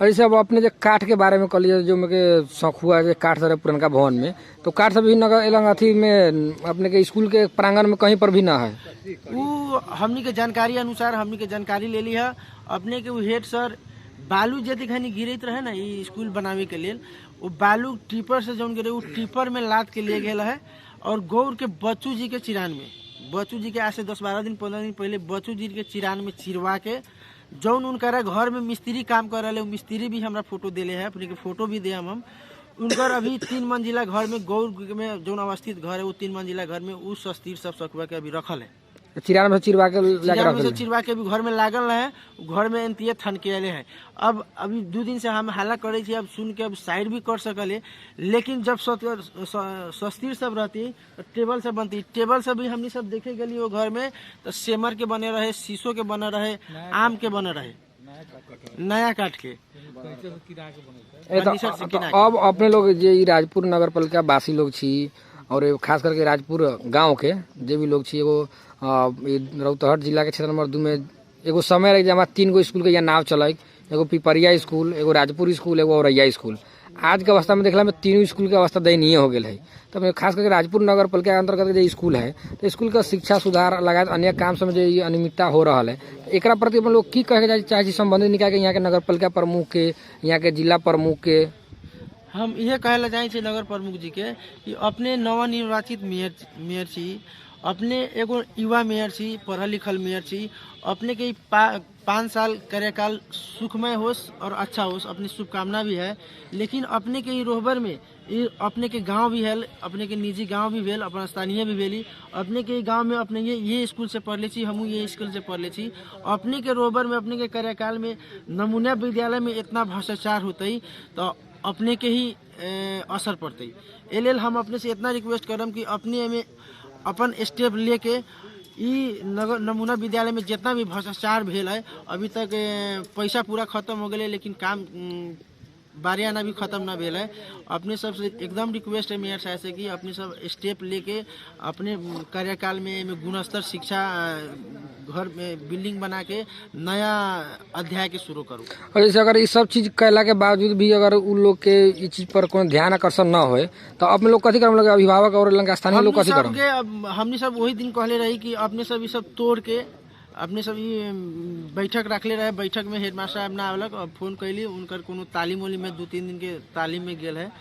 और जैसे अब अपने जो काठ के बारे में कह लीजिए, जो मेरे शौक हुआ है काठ सर पुरनका भवन में, तो काठ सब भी नगर अथी में अपने के स्कूल के प्रांगण में कहीं पर भी ना है। वो हमनी के जानकारी अनुसार हमनी के जानकारी ले ली है अपने के हेड सर बालू जति खानी गिरत रहे ना ये स्कूल बनावे के लिए, वो बालू टिपर से जौन गिरे वो टिपर में लाद के ले गए है, और गौर के बच्चू जी के चिरान में, बच्चू जी के आज से 10-12 दिन 15 दिन पहले बच्चू जी के चिरान में चिरवा के जौन उनका घर में मिस्त्री काम कर रहे, मिस्त्री भी हमारा फोटो दिले है, अपने के फोटो भी दे हम उनकर अभी 3 मंजिला घर में गौर में जौन अवस्थित घर है वो 3 मंजिला घर में उस अस्थिर सब सखुआ के अभी रखल है, चिरान में चिरवा के चिरवा के भी घर में लागल है, घर में एनतीए थन के हैं। अब अभी 2 दिन से हम हाला करे छी, अब सुन के अब साइड भी कर सकले, लेकिन जब सस्तीर सब रहती तो टेबल सब बनती, टेबल सब भी हमनी सब देखे गली वो घर में तो सेमर के बने रहे, शीशो के बने रहे, आम के बने रहे, नया काट के। अब अपने लोग जे राजपुर नगर पालिका वासी लोग छी, और खास करके राजपुर गांव के जे भी लोग छी, एगो रौतहट जिला के क्षेत्र नंबर 2 में एगो समय रहे जब 3 गो स्कूल के यहाँ नाव चल, एगो पिपरिया स्कूल, एगो राजपुर स्कूल, एगो औरैया स्कूल। आज के अवस्था में देखला में 3 स्कूल के अवस्था दयनीय हो गई है। तो खास करके राजपुर नगर पालिका के अंतर्गत जो स्कूल है, तो स्कूल का शिक्षा सुधार लगायत अन्य काम सब जो अनियमितता हो रहा है, एक प्रति अपन लोग की कहे चाहे संबंधित निकाय के, यहाँ के नगर पालिका प्रमुख के, यहाँ के जिला प्रमुख के। हम ये कहला चाहे नगर प्रमुख जी के कि अपने नवनिर्वाचित मेयर छी, अपने एगो युवा मेयर छी, पढ़ल लिखल मेयर छी, अपने के 5 साल कार्यकाल सुखमय होस और अच्छा होस, अपनी शुभकामना भी है। लेकिन अपने के रोहबर में अपने के गांव भी है, अपने के निजी गांव भी भेल, अपना स्थानीय भी भेली, अपने के गांव में अपने ये स्कूल से पढ़ ले छी, हमू ये स्कूल से पढ़ ले छी। अपने के रोहबर में अपने के कार्यकाल में नमूना विद्यालय में इतना भ्रष्टाचार होते तो अपने के ही असर पड़ते। एल हम अपने से इतना रिक्वेस्ट करम कि अपने में अपन स्टेप लेके नगर नमूना विद्यालय में जितना भी भ्रष्टाचार भेल है, अभी तक पैसा पूरा खत्म हो गए लेकिन काम बारियाना भी खत्म ना भेल है। अपने सब से एकदम रिक्वेस्ट है मेयर साहब से कि अपने सब स्टेप लेके अपने कार्यकाल में गुणस्तर शिक्षा घर में बिल्डिंग बना के नया अध्याय के शुरू करूँ। और जैसे अगर ये सब चीज कैला के बावजूद भी अगर उन लोग के इस चीज पर कोई ध्यान आकर्षण न हो तो अपने लोग कथी करम, अभिभावक और स्थानीय लोग कथी करम? हमने सब वही दिन कहले रही कि अपने सब ये सब तोड़ के अपने सब बैठक रखले रहे, बैठक में हेडमास्टर साहब ना आवलक, फोन कैली उनकर कोनो तालीम वाली में 2-3 दिन के तालीम में गेल है,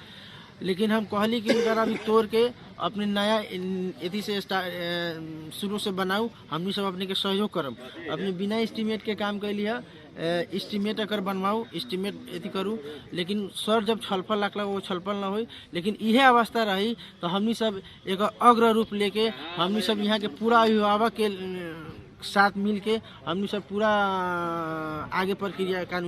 लेकिन हम कहली कि उनकर अभी तोड़ के अपने नया एथी से शुरू से बनाऊ, हमनी सब अपने के सहयोग करम। अपने बिना एस्टीमेट के काम कैली है, एस्टीमेट अगर बनवाऊ, एस्टीमेट एथी करूँ, लेकिन सर जब छलफल रखला वो छलफल ना हो, लेकिन यह अवस्था रही तो हमनी सब एक अग्र रूप लेके हमनी सब यहाँ के पूरा अभिभावक के साथ मिल के हमनी सब पूरा आगे प्रक्रिया कानून